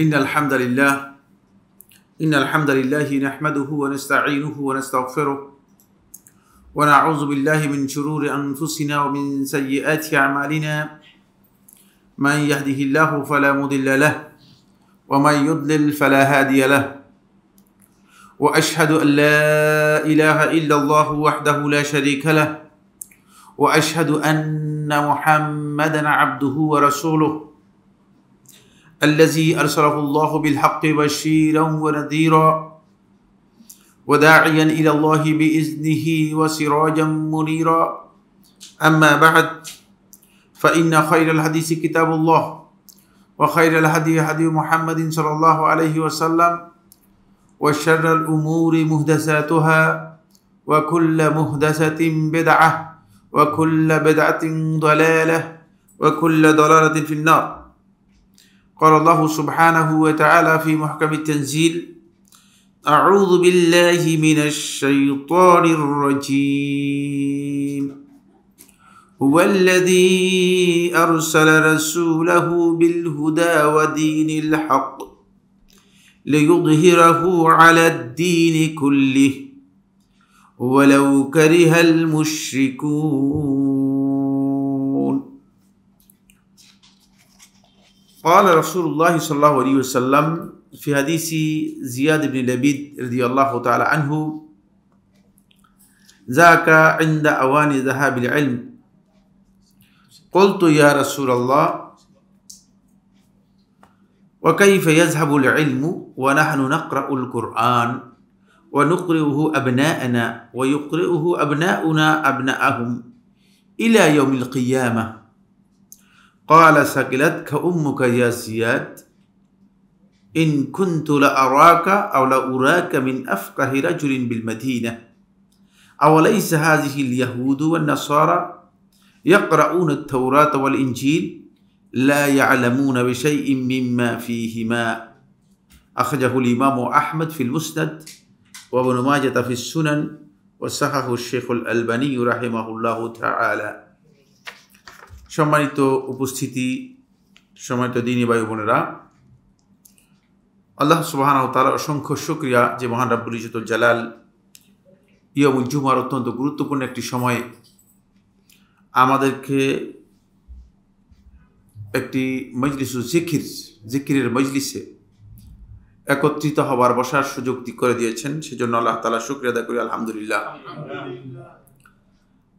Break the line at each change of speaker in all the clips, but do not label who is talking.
إن الحمد لله نحمده ونستعينه ونستغفره ونعوذ بالله من شرور أنفسنا ومن سيئات أعمالنا من يهده الله فلا مضل له ومن يضلل فلا هادي له وأشهد أن لا إله إلا الله وحده لا شريك له وأشهد أن محمدا عبده ورسوله الذي أرسله الله بالحق بشيرا ونذيرا وداعيا إلى الله بإذنه وسراجا منيرا أما بعد فإن خير الحديث كتاب الله وخير الهدي هدي محمد صلى الله عليه وسلم وشر الأمور محدثاتها وكل محدثة بدعة وكل بدعة ضلالة وكل ضلالة في النار. قال الله سبحانه وتعالى في محكم التنزيل: أعوذ بالله من الشيطان الرجيم هو الذي أرسل رسوله بالهدى ودين الحق ليظهره على الدين كله ولو كره المشركون. قال رسول الله صلى الله عليه وسلم في حديث زياد بن لبيد رضي الله تعالى عنه: ذاك عند أوان ذهاب العلم. قلت يا رسول الله وكيف يذهب العلم ونحن نقرأ القرآن ونقرئه أبناءنا ويقرئه أبناؤنا أبناءهم إلى يوم القيامة؟ قال: ثقلتك أمك يا زياد إن كنت لأراك أو لأراك من أفقه رجل بالمدينة. أوليس هذه اليهود والنصارى يقرؤون التوراة والإنجيل لا يعلمون بشيء مما فيهما. أخرجه الإمام أحمد في المسند وابن ماجة في السنن وصححه الشيخ الألباني رحمه الله تعالى. সম্মানিত উপস্থিতি, সম্মানিত দিনী ভাই বোনেরা, আল্লাহ সুবহানাহু ওয়া তাআলার অসংখ্য শুকরিয়া যে মহান রাব্বুল ইজ্জতুল জালাল ইয়াউমুল জুমার অত্যন্ত গুরুত্বপূর্ণ একটি সময়ে আমাদেরকে একটি মজলিসুল জিকিরের মজলিসে একত্রিত হবার বসার সুযোগ করে দিয়েছেন। সেজন্য আল্লাহ তাআলা শুকরিয়া আদায় করি, আলহামদুলিল্লাহ।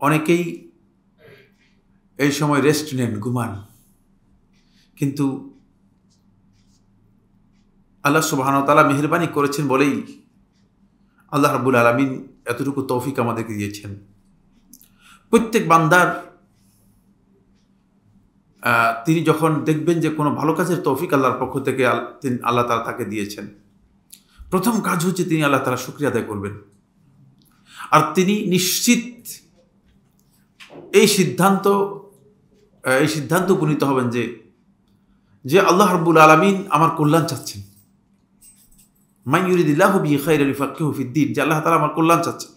অনেকেই এই সময় রেস্ট নেন, ঘুমান, কিন্তু আল্লাহ সুবহানাহু ওয়া তাআলা মেহেরবানি করেছেন বলেই আল্লাহ রাব্বুল আলামিন এতটুকু তৌফিক আমাদেরকে দিয়েছেন। প্রত্যেক বান্দার তিনি যখন দেখবেন যে কোনো ভালো কাজের তৌফিক আল্লাহর পক্ষ থেকে আল্লাহ তাআলা তাকে দিয়েছেন, প্রথম কাজ হচ্ছে তিনি আল্লাহ তাআলা শুকরিয়া আদায় করবেন। আর তিনি নিশ্চিত এই সিদ্ধান্ত উপনীত হবেন যে আল্লাহ রাব্বুল আলামিন আমার কল্যাণ চাচ্ছেন। মান ইউরিদিল্লাহু বিহি খায়রান ইউফাক্কিহু ফিদ্দীন, যে আল্লাহ তাআলা আমার কল্যাণ চাচ্ছেন।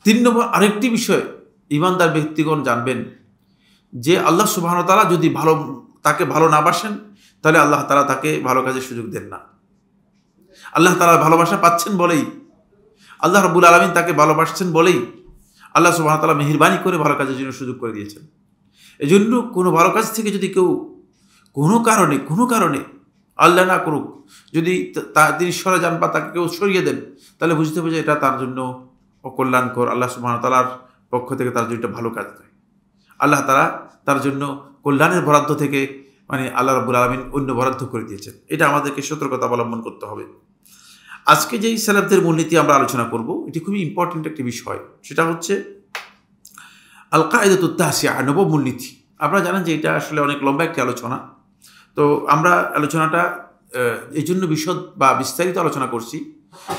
3 নম্বর আরেকটি বিষয় ঈমানদার ব্যক্তিগণ জানবেন যে আল্লাহ সুবহানাহু ওয়া তাআলা যদি তাকে ভালো না বাসেন তাহলে আল্লাহ তাআলা তাকে ভালো কাজের সুযোগ দেন না। আল্লাহ তাআলা ভালোবাসা পাচ্ছেন বলেই, আল্লাহ রাব্বুল আলামিন তাকে ভালোবাসছেন বলেই আল্লাহ সুবহানাহু ওয়া তাআলা মেহেরবানি করে ভালো কাজের জন্য সুযোগ করে দিয়েছেন। এজন্য কোনো ভালো কাজ থেকে যদি কেউ কোনো কারণে আল্লাহ না করুক, যদি তিনি সরে যান বা তাকে কেউ সরিয়ে দেন, তাহলে বুঝতে হবে যে এটা তার জন্য অকল্যাণকর। আল্লাহ সুবহানাহু ওয়া তাআলার পক্ষ থেকে তার জন্য ভালো কাজ নয়। আল্লাহ তাআলা তার জন্য কল্যাণের বরাদ্দ থেকে আল্লাহ রাব্বুল আলামিন অন্য বরাদ্দ করে দিয়েছেন। এটা আমাদেরকে সতর্কতা অবলম্বন করতে হবে। আজকে যেই সালাফদের মূলনীতি আমরা আলোচনা করব, এটি খুবই ইম্পর্টেন্ট একটি বিষয়। সেটা হচ্ছে আল কায়দাতুত তাসিয়া, নবম মূলনীতি। আপনারা জানেন যে এটা আসলে অনেক লম্বা একটি আলোচনা। তো আমরা আলোচনাটা এই জন্য বিশদ বা বিস্তারিত আলোচনা করছি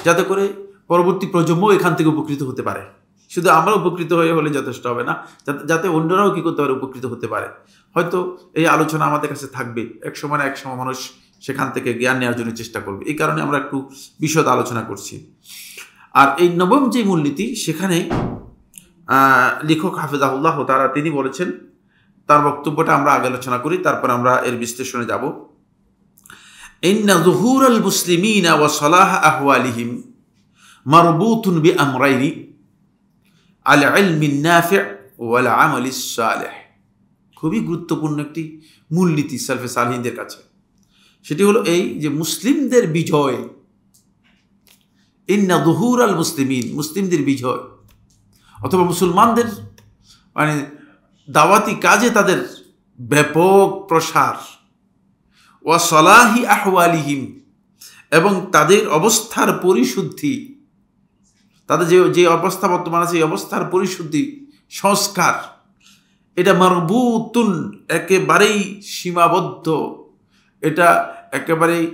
যাতে করে পরবর্তী প্রজন্ম এখান থেকে উপকৃত হতে পারে। শুধু আমরা উপকৃত হলে যথেষ্ট হবে না, যাতে অন্যরাও কী করতে পারে, উপকৃত হতে পারে। হয়তো এই আলোচনা আমাদের কাছে থাকবে, এক সময় মানুষ সেখান থেকে জ্ঞান নেওয়ার জন্য চেষ্টা করবে। এই কারণে আমরা একটু বিশদ আলোচনা করছি। আর এই নবম যে মূলনীতি, সেখানে লেখক হাফিজাহুল্লাহ তাআলা তিনি বলেছেন, তার বক্তব্যটা আমরা আগে আলোচনা করি, তারপর আমরা এর বিশ্লেষণে যাব। ইন্না যুহুরাল মুসলিমিনা ওয়া সালাহ আহওয়ালিহিম মারবুতুন বিআমরাইনি আল ইলমিন নাফি' ওয়াল আমালিস সালিহ। খুবই গুরুত্বপূর্ণ একটি মূলনীতি সালফে সালেহিনদের কাছে। সেটি হলো এই যে মুসলিমদের বিজয়, ইন্না যুহুরাল মুসলিমিন, মুসলিমদের বিজয় অথবা মুসলমানদের মানে দাওয়াতি কাজে তাদের ব্যাপক প্রসার, ওয়া সালাহি আহওয়ালিহিম, এবং তাদের অবস্থার পরিশুদ্ধি, তাদের যে অবস্থা বর্তমান আছে এই অবস্থার পরিশুদ্ধি, সংস্কার, এটা মারবুতুন, একেবারেই সীমাবদ্ধ, এটা একেবারেই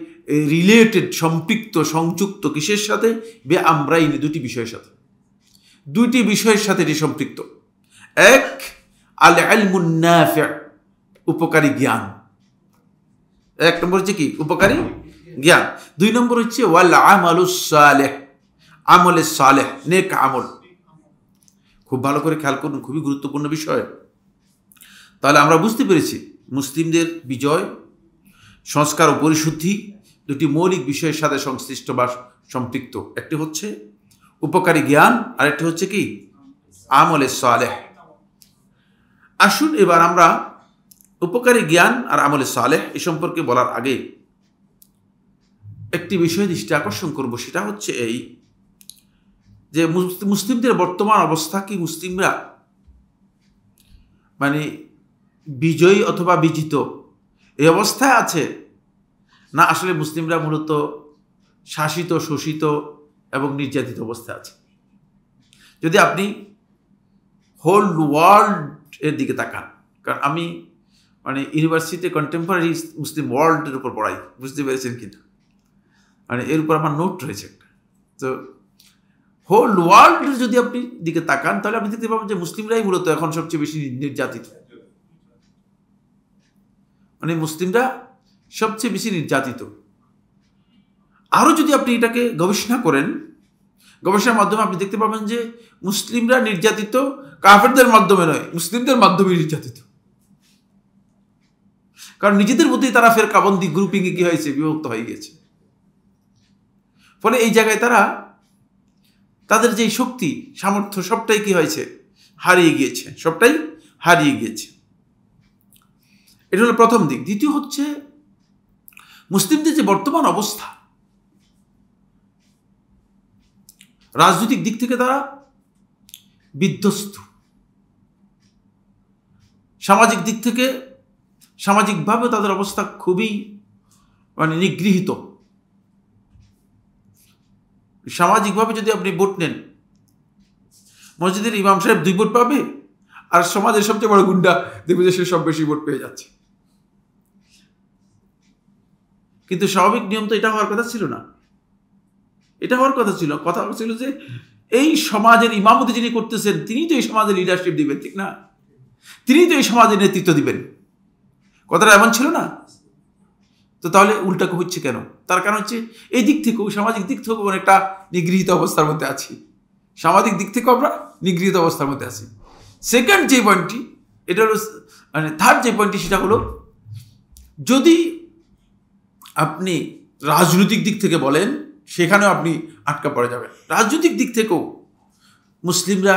রিলেটেড, সম্পৃক্ত, সংযুক্ত কিসের সাথে? বিআমরাইনি, দুটি বিষয়ের সাথে। দুইটি বিষয়ের সাথে এটি সম্পৃক্ত। এক, আল ইলমুন নাফি', উপকারী জ্ঞান। এক নম্বর হচ্ছে কি? উপকারী জ্ঞান। দুই নম্বর হচ্ছে ওয়াল আমালুস সালেহ, আমলে সালেহ, নেক আমল। খুব ভালো করে খেয়াল করুন, খুবই গুরুত্বপূর্ণ বিষয়। তাহলে আমরা বুঝতে পেরেছি মুসলিমদের বিজয়, সংস্কার ও পরিশুদ্ধি দুটি মৌলিক বিষয়ের সাথে সংশ্লিষ্ট বা সম্পৃক্ত। একটি হচ্ছে উপকারী জ্ঞান, আর একটি হচ্ছে কি? আমলে সালেহ। আসুন এবার আমরা উপকারী জ্ঞান আর আমলে সালেহ এ সম্পর্কে বলার আগে একটি বিষয়ে দৃষ্টি আকর্ষণ করব। সেটা হচ্ছে এই যে মুসলিমদের বর্তমান অবস্থা কি? মুসলিমরা মানে বিজয়ী অথবা বিজিত এই অবস্থায় আছে, না আসলে মুসলিমরা মূলত শাসিত, শোষিত এবং নির্যাতিত অবস্থায় আছে? যদি আপনি হোল ওয়ার্ল্ড এর দিকে তাকান, কারণ আমি মানে ইউনিভার্সিটিতে কন্টেম্পোরারি মুসলিম ওয়ার্ল্ডের উপর পড়াই, বুঝতে পেরেছেন কিনা? মানে এর উপর আমার নোট রয়েছে একটা। তো হোল ওয়ার্ল্ডের যদি আপনি দিকে তাকান তাহলে আপনি দেখতে পাবেন যে মুসলিমরাই মূলত এখন সবচেয়ে বেশি নির্যাতিত। মানে মুসলিমরা সবচেয়ে বেশি নির্যাতিত। আরও যদি আপনি এটাকে গবেষণা করেন, গবেষণার মাধ্যমে আপনি দেখতে পাবেন যে মুসলিমরা নির্যাতিত কাফেরদের মাধ্যমে নয়, মুসলিমদের মাধ্যমে নির্যাতিত। কারণ নিজেদের মধ্যেই তারা ফেরকাবন্দি, গ্রুপিংয়ে কি হয়েছে? বিভক্ত হয়ে গেছে। ফলে এই জায়গায় তারা তাদের যে শক্তি, সামর্থ্য সবটাই কি হয়েছে? হারিয়ে গিয়েছে, সবটাই হারিয়ে গিয়েছে। এটা হলো প্রথম দিক। দ্বিতীয় হচ্ছে মুসলিমদের যে বর্তমান অবস্থা, রাজনৈতিক দিক থেকে তারা বিধ্বস্ত, সামাজিক দিক থেকে সামাজিকভাবে তাদের অবস্থা খুবই মানে নিগৃহীত। সামাজিকভাবে যদি আপনি ভোট নেন, মসজিদের ইমাম সাহেব 2 ভোট পাবে, আর সমাজের সবচেয়ে বড় গুন্ডা দেখবে যে সে সব বেশি ভোট পেয়ে যাচ্ছে। কিন্তু স্বাভাবিক নিয়ম তো এটা হওয়ার কথা ছিল না। এটা হওয়ার কথা ছিল যে এই সমাজের ইমামতি যিনি করতেছেন তিনি তো এই সমাজের লিডারশিপ দিবেন, ঠিক না? তিনি তো এই সমাজের নেতৃত্ব দিবেন। কথাটা এমন ছিল না? তো তাহলে উল্টা হচ্ছে কেন? তার কারণ হচ্ছে এই দিক থেকেও, সামাজিক দিক থেকেও অনেকটা নিগৃহীত অবস্থার মধ্যে আছি। সামাজিক দিক থেকেও আমরা নিগৃহীত অবস্থার মধ্যে আছি। সেকেন্ড যে পয়েন্টটি, এটা হলো মানে থার্ড যে পয়েন্টটি, সেটা হলো যদি আপনি রাজনৈতিক দিক থেকে বলেন সেখানেও আপনি আটকা পড়ে যাবেন। রাজনৈতিক দিক থেকেও মুসলিমরা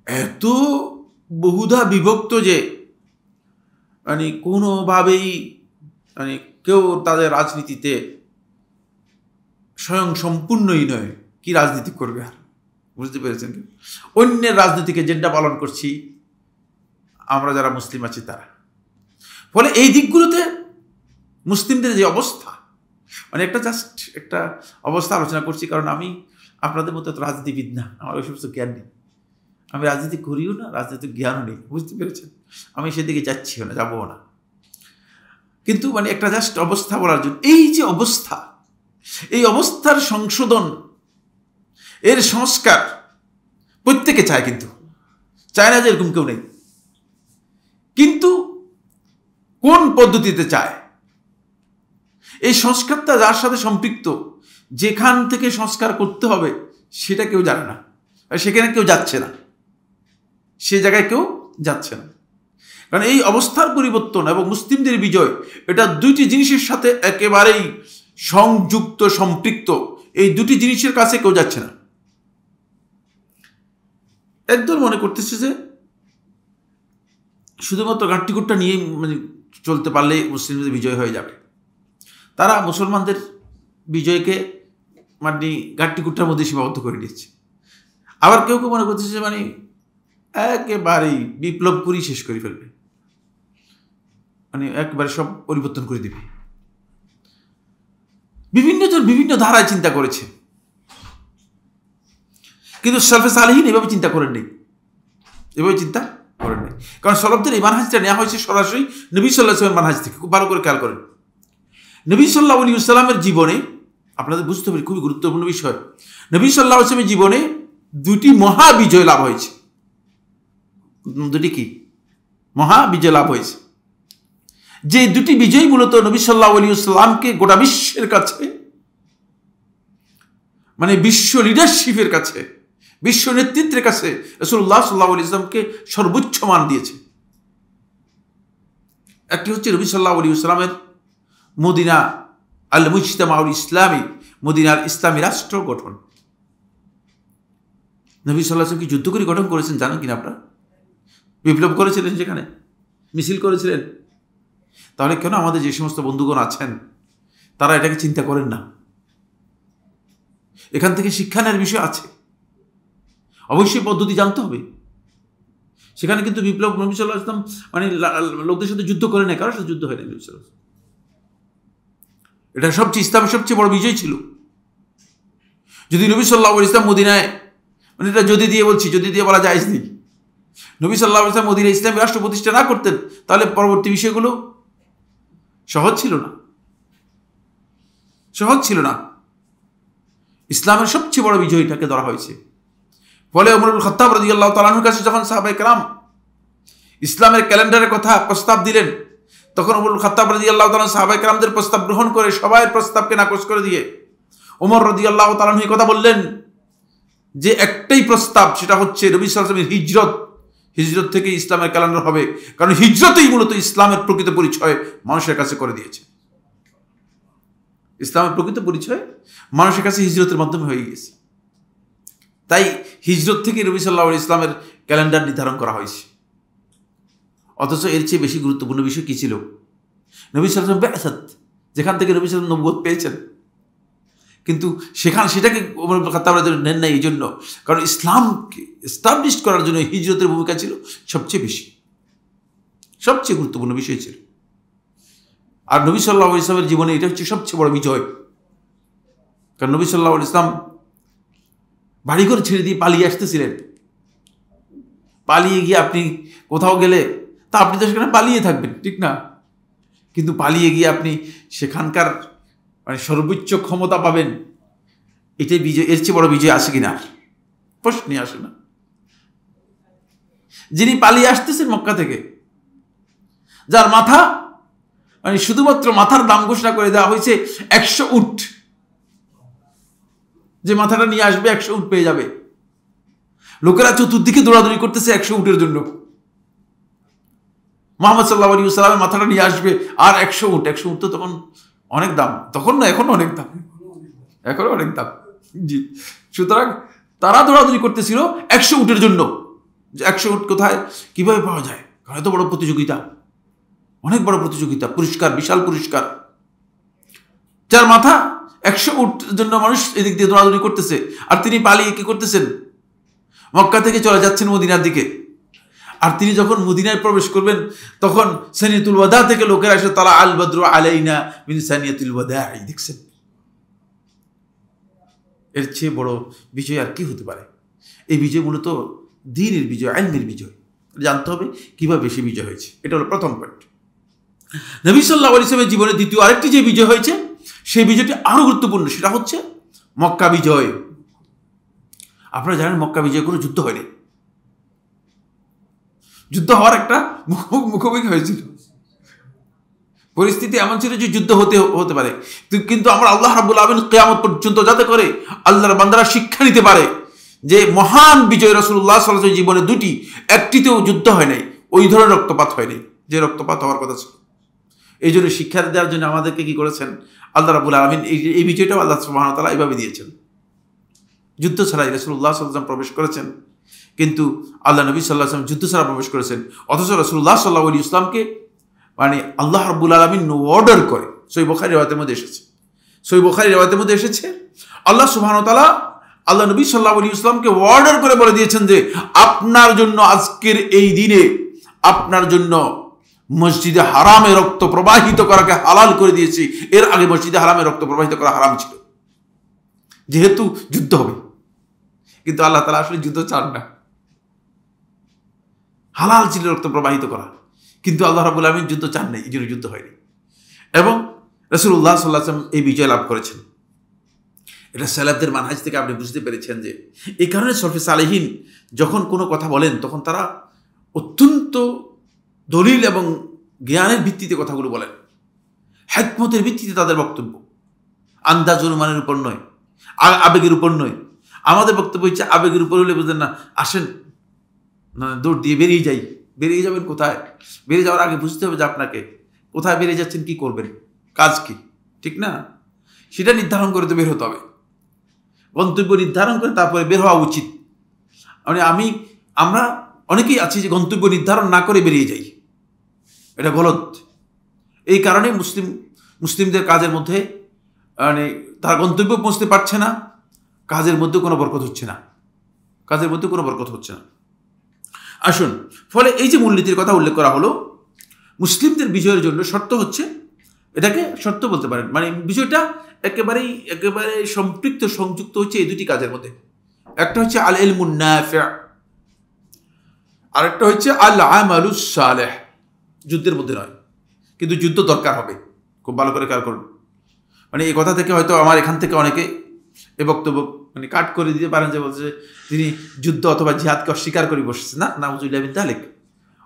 এত বহুধা বিভক্ত যে মানে কোনোভাবেই মানে কেউ তাদের রাজনীতিতে স্বয়ং সম্পূর্ণই নয়। কি রাজনীতি করবে আর? বুঝতে পেরেছেন? অন্যের রাজনীতিকে এজেন্ডা পালন করছি আমরা যারা মুসলিম আছি তারা। ফলে এই দিকগুলোতে মুসলিমদের যে অবস্থা, মানে একটা অবস্থা আলোচনা করছি, কারণ আমি আপনাদের মতো এত রাজনীতিবিদ না, আমার ওই সমস্ত জ্ঞান নেই। আমি রাজনীতি করিও না, রাজনীতির জ্ঞানও নেই, বুঝতে পেরেছেন? আমি সেদিকে যাচ্ছিও না, যাবো না। কিন্তু মানে একটা জাস্ট অবস্থা বলার জন্য, এই যে অবস্থা, এই অবস্থার সংশোধন, এর সংস্কার প্রত্যেকে চায়, কিন্তু চায় না যে এরকম কেউ নেই। কিন্তু কোন পদ্ধতিতে চায়? এই সংস্কারটা যার সাথে সম্পৃক্ত, যেখান থেকে সংস্কার করতে হবে সেটা কেউ জানে না, আর সেখানে কেউ যাচ্ছে না, সে জায়গায় কেউ যাচ্ছে না। কারণ এই অবস্থার পরিবর্তন এবং মুসলিমদের বিজয়, এটা দুইটি জিনিসের সাথে একেবারেই সংযুক্ত, সম্পৃক্ত। এই দুটি জিনিসের কাছে কেউ যাচ্ছে না। একদল মনে করতেছে যে শুধুমাত্র গাঁটটিকুটটা নিয়ে চলতে পারলে মুসলিমদের বিজয় হয়ে যাবে। তারা মুসলমানদের বিজয়কে গাঁটটিকুটটার মধ্যে সীমাবদ্ধ করে দিচ্ছে। আবার কেউ কেউ মনে করতেছে যে একেবারেই বিপ্লব করেই শেষ করে ফেলবে, একবারে সব পরিবর্তন করে দিবে। বিভিন্ন জন বিভিন্ন ধারায় চিন্তা করেছে, কিন্তু সালফে সালেহীন এভাবে চিন্তা করেননি, এভাবে চিন্তা করেননি। কারণ সলফদের এই মানহাজটা নেওয়া হয়েছে সরাসরি নবী সাল্লাল্লাহু আলাইহি ওয়াসাল্লামের মানহাজ থেকে। খুব ভালো করে খেয়াল করেন, নবী সাল্লাল্লাহু আলাইহি ওয়াসাল্লামের জীবনে, আপনাদের বুঝতে হবে খুবই গুরুত্বপূর্ণ বিষয়, নবী সাল্লাল্লাহু আলাইহি ওয়াসাল্লামের জীবনে দুটি মহা বিজয় লাভ হয়েছে। দুটি কি মহা বিজয় লাভ হয়েছে? যে দুটি বিজয় মূলত নবী সাল্লাল্লাহু আলাইহি ওয়াসাল্লামকে গোটা বিশ্বের কাছে, বিশ্ব লিডারশিপের কাছে, বিশ্ব নেতৃত্বের কাছে রাসূলুল্লাহ সাল্লাল্লাহু আলাইহি ওয়াসাল্লামকে সর্বোচ্চ মান দিয়েছে। একটি হচ্ছে নবী সাল্লাল্লাহু আলাইহি ওয়াসাল্লামের মদিনা আল মুজতামাউল ইসলামী, মদিনার ইসলামী রাষ্ট্র গঠন। নবী সাল্লাল্লাহু আলাইহি ওয়াসাল্লাম কি যুদ্ধ করে গঠন করেছেন জানেন কিনা আপনারা? বিপ্লব করেছিলেন, সেখানে মিছিল করেছিলেন। তাহলে কেন আমাদের যে সমস্ত বন্ধুগণ আছেন তারা এটাকে চিন্তা করেন না? এখান থেকে শিক্ষা নেওয়ার বিষয় আছে, অবশ্যই পদ্ধতি জানতে হবে। সেখানে কিন্তু বিপ্লব নবী সাল্লাল্লাহু আলাইহি ওয়াসাল্লাম লোকদের সাথে যুদ্ধ করে নেই, কারোর সাথে যুদ্ধ হয়নি নবী সাল্লাল্লাহু আলাইহি ওয়াসাল্লাম। এটা ইসলামের সবচেয়ে বড় বিজয় ছিল। যদি নবী সাল্লাল্লাহু আলাইহি ওয়াসাল্লাম মদিনায়, এটা যদি দিয়ে বলছি, যদি দিয়ে বলা জায়েজ নেই, নবী সাল্লাল্লাহু আলাইহি ওয়াসাল্লাম মদিনায় ইসলামী রাষ্ট্র প্রতিষ্ঠা না করতেন, তাহলে পরবর্তী বিষয়গুলো সহজ ছিল না, সহজ ছিল না। ইসলামের সবচেয়ে বড় বিজয়টাকে ধরা হয়েছে। ফলে ওমর ইবনে খাত্তাব রাদিয়াল্লাহু তাআলা আনহুর কাছে যখন সাহাবায়ে কেরাম ইসলামের ক্যালেন্ডারের কথা প্রস্তাব দিলেন, তখন ওমর ইবনে খাত্তাব রাদিয়াল্লাহু তাআলা সাহাবায়ে কেরামদের প্রস্তাব গ্রহণ করে সবাই প্রস্তাবকে নাকচ করে দিয়ে ওমর রাদিয়াল্লাহু তাআলা আনহু এই কথা বললেন যে একটাই প্রস্তাব, সেটা হচ্ছে নবী সাল্লাল্লাহু আলাইহি ওয়াসাল্লামের হিজরত থেকে ইসলামের ক্যালেন্ডার হবে। কারণ হিজরতেই মূলত ইসলামের প্রকৃত পরিচয় মানুষের কাছে করে দিয়েছে। ইসলামের প্রকৃত পরিচয় মানুষের কাছে হিজরতের মাধ্যমে হয়ে গেছে। তাই হিজরত থেকে নবী সাল্লাল্লাহু আলাইহি ইসলামের ক্যালেন্ডার নির্ধারণ করা হয়েছে। অথচ এর চেয়ে বেশি গুরুত্বপূর্ণ বিষয় কি ছিল? নবী সাল্লাল্লাহু আলাইহি ওয়াসাল্লাম বিআসাত, যেখান থেকে নবী সাল্লাল্লাহু আলাইহি ওয়াসাল্লাম নবুয়ত পেয়েছেন, কিন্তু সেটাকে ওমর ইবনে খাত্তাব রাদিয়াল্লাহু আনহু নেন নাই। এই জন্য, কারণ ইসলামকে এস্টাবলিশ করার জন্য হিজরতের ভূমিকা ছিল সবচেয়ে বেশি, সবচেয়ে গুরুত্বপূর্ণ বিষয় ছিল। আর নবী সাল্লাল্লাহু আলাইহি ওয়াসাল্লামের জীবনে এটা হচ্ছে সবচেয়ে বড় বিজয়। কারণ নবী সাল্লাল্লাহু আলাইহি ওয়াসাল্লাম বাড়িঘর ছেড়ে দিয়ে পালিয়ে আসতেছিলেন। পালিয়ে গিয়ে আপনি কোথাও গেলে তা আপনি তো সেখানে পালিয়ে থাকবেন, ঠিক না? কিন্তু পালিয়ে গিয়ে আপনি সেখানকার সর্বোচ্চ ক্ষমতা পাবেন, এটাই বিজয়। এর চেয়ে বড় বিজয় আসে কিনা? প্রশ্নই আসে না। যিনি পালিয়ে আসতেছেন মক্কা থেকে, যার মাথা শুধুমাত্র মাথার দাম ঘোষণা করে দেওয়া হয়েছে 100 উট, যে মাথাটা নিয়ে আসবে 100 উট পেয়ে যাবে। লোকেরা চতুর্দিকে দৌড়াদৌড়ি করতেছে 100 উটের জন্য। মুহাম্মদ সাল্লাল্লাহু আলাইহি ওয়াসাল্লামের মাথাটা নিয়ে আসবে আর 100 উট। 100 উট তো তখন অনেক দাম, তখন না, এখন অনেক দাম, এখন অনেক দাম। জি, সুতরাং তারা দৌড়াদৌড়ি করতেছিল 100 উটের জন্য। 100 উট কোথায়, কিভাবে পাওয়া যায়? কারণ এত বড় প্রতিযোগিতা, অনেক বড় প্রতিযোগিতা, পুরস্কার, বিশাল পুরস্কার। যার মাথা 100 উট জন্য মানুষ এদিক দিয়ে দৌড়াদৌড়ি করতেছে, আর তিনি পালিয়ে কি করতেছেন? মক্কা থেকে চলে যাচ্ছেন মদিনার দিকে। আর তিনি যখন মদিনায় প্রবেশ করবেন, তখন সানিয়াতুল ওয়াদা থেকে লোকেরা এসে তালা আল বদরু আলাইনা মিন সানিয়াতুল ওয়াদা, দেখছেন? এর চেয়ে বড় বিজয় আর কি হতে পারে? এই বিজয় মূলত দ্বীনের বিজয়, ইলমের বিজয়। জানতে হবে কিভাবে বেশি বিজয় হয়েছে। এটা হলো প্রথম পয়েন্ট। নবী সাল্লাল্লাহু আলাইহি ওয়াসাল্লামের জীবনে দ্বিতীয় আরেকটি যে বিজয় হয়েছে, সেই বিজয়টি আরো গুরুত্বপূর্ণ। সেটা হচ্ছে মক্কা বিজয়। আপনারা জানেন মক্কা বিজয় কোনো যুদ্ধ হয়নি, যুদ্ধ হওয়ার একটা মুখোমুখি হয়েছিল। পরিস্থিতি এমন ছিল যে যুদ্ধ হতে পারে, কিন্তু আমরা আল্লাহ রাব্বুল আলামিন কিয়ামত পর্যন্ত যাতে করে আল্লাহর বান্দারা শিক্ষা নিতে পারে যে মহান বিজয় রাসূলুল্লাহ সাল্লাল্লাহু আলাইহি ওয়াসাল্লামের জীবনে দুটি, একটিতেও যুদ্ধ হয় নাই। ওই ধরনের রক্তপাত হয়নি যে রক্তপাত হওয়ার কথা ছিল। এই জন্য শিক্ষা দেওয়ার জন্য আমাদেরকে কি করেছেন আল্লাহ রাব্বুল আলামিন, এই বিজয়টাও আল্লাহ সুবহানাহু ওয়া তাআলা এইভাবে দিয়েছেন। যুদ্ধ ছাড়াই রাসূলুল্লাহ সাল্লাল্লাহু আলাইহি ওয়াসাল্লাম প্রবেশ করেছেন, কিন্তু আল্লাহ নবী সাল্লাল্লাহু আলাইহি ওয়াসাল্লাম যুদ্ধ ছাড়া প্রবেশ করেছেন, অথচ রাসূলুল্লাহ সাল্লাল্লাহু আলাইহি ওয়াসাল্লামকে মানে আল্লাহ রাব্বুল আলামিন অর্ডার করে। সহিহ বুখারী রিওয়ায়াতের মধ্যে এসেছে, সহিহ বুখারী রিওয়ায়াতের মধ্যে এসেছে আল্লাহ সুবহানাহু ওয়া তাআলা আল্লাহ নবী সাল্লাল্লাহু আলাইহি ওয়াসাল্লামকে অর্ডার করে বলে দিয়েছেন যে আপনার জন্য আজকের এই দিনে আপনার জন্য মসজিদে হারামে রক্ত প্রবাহিত করাকে হালাল করে দিয়েছি। এর আগে মসজিদে হারামে রক্ত প্রবাহিত করা হারাম ছিল, যেহেতু যুদ্ধ হবে। কিন্তু আল্লাহ তাআলা আসলে যুদ্ধ চান না, হালাল ছিল রক্ত প্রবাহিত করা, কিন্তু আল্লাহ রাব্বুল আলামিন যুদ্ধ চান নাই, এই জন্য যুদ্ধ হয়নি। এবং রাসূলুল্লাহ সাল্লাল্লাহু আলাইহি ওয়াসাল্লাম এই বিজয় লাভ করেছেন। এটা সালাফদের মানহাজ থেকে আপনি বুঝতে পেরেছেন যে এই কারণে সলফে সালেহিন যখন কোনো কথা বলেন তখন তারা অত্যন্ত দলিল এবং জ্ঞানের ভিত্তিতে কথাগুলো বলেন, হিকমতের ভিত্তিতে তাদের বক্তব্য, আন্দাজ অনুমানের উপর নয়, আবেগের উপর নয়। আমাদের বক্তব্য হচ্ছে আবেগের উপর হলে বুঝলেন না, আসেন না দৌড় দিয়ে বেরিয়ে যাই। বেরিয়ে যাবেন কোথায়? বেরিয়ে যাওয়ার আগে বুঝতে হবে যে আপনাকে কোথায় বেরিয়ে যাচ্ছেন, কি করবেন, কাজ কি, ঠিক না? সেটা নির্ধারণ করে তো বের হতে হবে, গন্তব্য নির্ধারণ করে তারপরে বের হওয়া উচিত। মানে আমরা অনেকেই আছি যে গন্তব্য নির্ধারণ না করে বেরিয়ে যাই, এটা গলত। এই কারণে মুসলিমদের কাজের মধ্যে মানে তারা গন্তব্য পৌঁছতে পারছে না, কাজের মধ্যে কোনো বরকত হচ্ছে না, কাজের মধ্যে কোনো বরকত হচ্ছে না। আসুন, ফলে এই যে মূলনীতির কথা উল্লেখ করা হলো, মুসলিমদের বিজয়ের জন্য শর্ত হচ্ছে, এটাকে শর্ত বলতে পারেন, মানে বিষয়টা একেবারে সম্পৃক্ত সংযুক্ত হচ্ছে এই দুটি কাজের মধ্যে। একটা হচ্ছে আল ইলমুন নাফি', আরেকটা হচ্ছে আল আমালুস সালেহ। যুদ্ধের মধ্যে নয়, কিন্তু যুদ্ধ দরকার হবে। খুব ভালো করে খেয়াল করুন। মানে এই কথা থেকে হয়তো আমার এখান থেকে অনেকে এ বক্তব্য মানে কাট করে দিতে পারেন যে বলছে তিনি যুদ্ধ অথবা জিহাদকে অস্বীকার করে বসেছে। না, নাউযুবিল্লাহি মিন যালিক।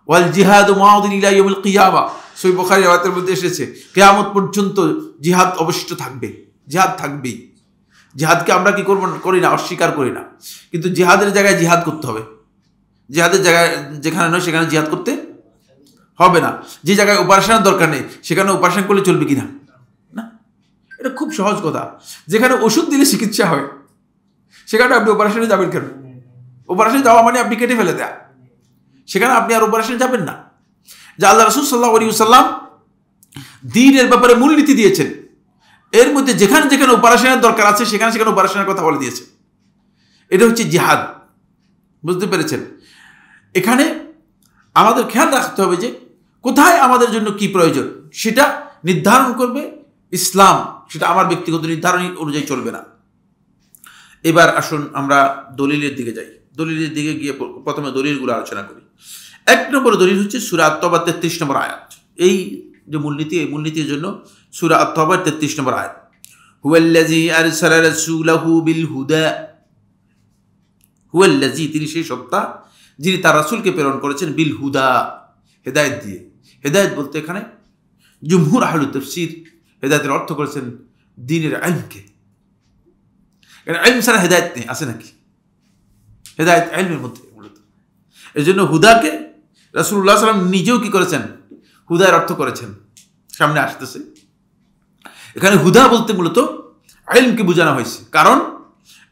ওয়াল জিহাদু মাউদিন ইলা ইয়াউমিল কিয়ামা, সহিহ বুখারী riwayat-এর মধ্যে এসেছে কিয়ামত পর্যন্ত জিহাদ অবশিষ্ট থাকবে, জিহাদ থাকবেই। জিহাদকে আমরা কি করি না, অস্বীকার করি না, কিন্তু জিহাদের জায়গায় জিহাদ করতে হবে। জিহাদের জায়গায় যেখানে নয় সেখানে জিহাদ করতে হবে না। যে জায়গায় অপারেশনের দরকার নেই সেখানে অপারেশন করলে চলবে কিনা? না, এটা খুব সহজ কথা। যেখানে ওষুধ দিলে চিকিৎসা হয় সেখানে আপনি অপারেশনে যাবেন কেন? অপারেশনে যাওয়া মানে আপনি কেটে ফেলে দেয়া, সেখানে আপনি আর অপারেশনে যাবেন না। যে আল্লাহ রাসূল সাল্লাল্লাহু আলাইহি ওয়াসাল্লাম দ্বীনের ব্যাপারে মূলনীতি দিয়েছেন, এর মধ্যে যেখানে যেখানে অপারেশনের দরকার আছে সেখানে সেখানে অপারেশনের কথা বলে দিয়েছে। এটা হচ্ছে জিহাদ, বুঝতে পেরেছেন? এখানে আমাদের খেয়াল রাখতে হবে যে কোথায় আমাদের জন্য কি প্রয়োজন সেটা নির্ধারণ করবে ইসলাম, সেটা আমার ব্যক্তিগত নির্ধারণ অনুযায়ী চলবে না। এবার আসুন আমরা দলিলের দিকে যাই। দলিলের দিকে গিয়ে প্রথমে দলিলগুলো আলোচনা করি। এক নম্বর দলিল হচ্ছে সূরা আত-তাওবা 33 নম্বর আয়াত। এই যে মূলনীতি, এই মূলনীতির জন্য সূরা আত-তাওবা 33 নম্বর আয়াত, হুয়াল্লাযী আরসালা রাসূলাহু বিল হুদা, হুয়াল্লাযী তিনি সেই সত্তা যিনি তার রাসূলকে প্রেরণ করেছেন বিল হুদা, হেদায়েত দিয়ে। হেদায়েত বলতে এখানে জুমহুর আহলুত তাফসীর হেদায়েতের অর্থ করেছেন দ্বীনের ইলমকে। ইলম ছাড়া হেদায়েত নেই, আছে নাকি? হেদায়েত ইলমের মধ্যে মূলত। এই জন্য হুদাকে রাসূলুল্লাহ সাল্লাল্লাহু আলাইহি ওয়াসাল্লাম নিজেও কি করেছেন? হুদার অর্থ করেছেন, সামনে আসতেছে। এখানে হুদা বলতে মূলত ইলমকে বোঝানো হয়েছে, কারণ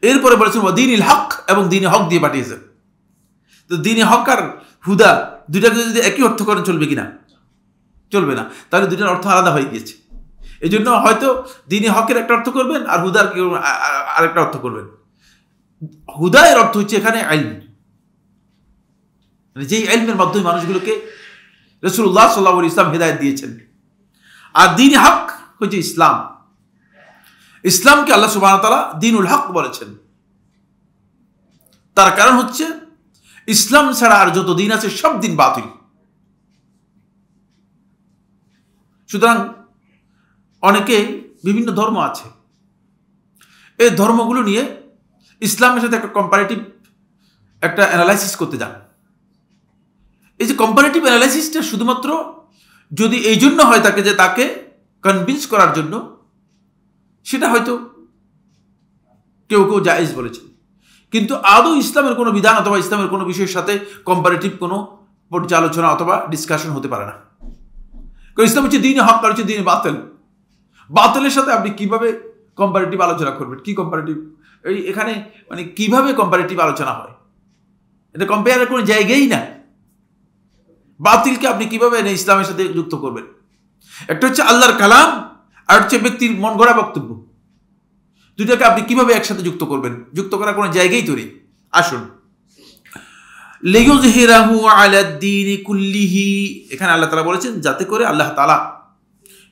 এরপরে বলেছেন ওয়া দীনিল হক, এবং দ্বীনে হক দিয়ে পাঠিয়েছেন। তো দ্বীনে হক আর হুদা দুইটাকে যদি একই অর্থ করেন চলবে কিনা? চলবে না, তাহলে দুইটার অর্থ আলাদা হয়ে গিয়েছে। এই জন্য হয়তো দ্বীনে হকের একটা অর্থ করবেন আর হুদার আরেকটা অর্থ করবেন। হুদায়ের অর্থ হচ্ছে এখানে ইলম, মানে যেই ইলমের মাধ্যমে মানুষগুলোকে রাসূলুল্লাহ সাল্লাল্লাহু আলাইহি ওয়াসাল্লাম হেদায়েত দিয়েছেন। আর দ্বীনে হক হচ্ছে ইসলাম। ইসলামকে আল্লাহ সুবহানাহু ওয়া তাআলা দ্বীনুল হক বলেছেন। তার কারণ হচ্ছে ইসলাম ছাড়া আর যত দিন আছে সব দিন বাতিল। সুতরাং অনেকে বিভিন্ন ধর্ম আছে, এই ধর্মগুলো নিয়ে ইসলামের সাথে একটা কম্পারেটিভ একটা অ্যানালাইসিস করতে যান। এই যে কম্পারেটিভ অ্যানালাইসিসটা শুধুমাত্র যদি এই জন্য হয় তাকে যে তাকে কনভিন্স করার জন্য, সেটা হয়তো কেউ কেউ জায়েজ বলেছেন, কিন্তু আদৌ ইসলামের কোনো বিধান অথবা ইসলামের কোনো বিষয়ের সাথে কম্পারেটিভ কোনো পর্যালোচনা অথবা ডিসকাশন হতে পারে না। কারণ ইসলাম হচ্ছে দ্বীন হক, আর হচ্ছে দ্বীন বাতিল। বাতিলের সাথে আপনি কিভাবে কম্পারেটিভ আলোচনা করবেন? কি কম্পারেটিভ? এখানে মানে কিভাবে কম্পারেটিভ আলোচনা হয়? এটা কম্পেয়ারের কোনো জায়গাই না। বাতিলকে আপনি কিভাবে ইসলামের সাথে যুক্ত করবেন? একটা হচ্ছে আল্লাহর কালাম, আর হচ্ছে ব্যক্তির মন গড়া বক্তব্য। দুটাকে আপনি কিভাবে একসাথে যুক্ত করবেন? যুক্ত করার কোনো জায়গাই তৈরি। আসুন, লিইয়ুযহিরাহু আলাদ-দীনি কুল্লিহি, এখানে আল্লাহ তাআলা বলেছেন যাতে করে আল্লাহ তাআলা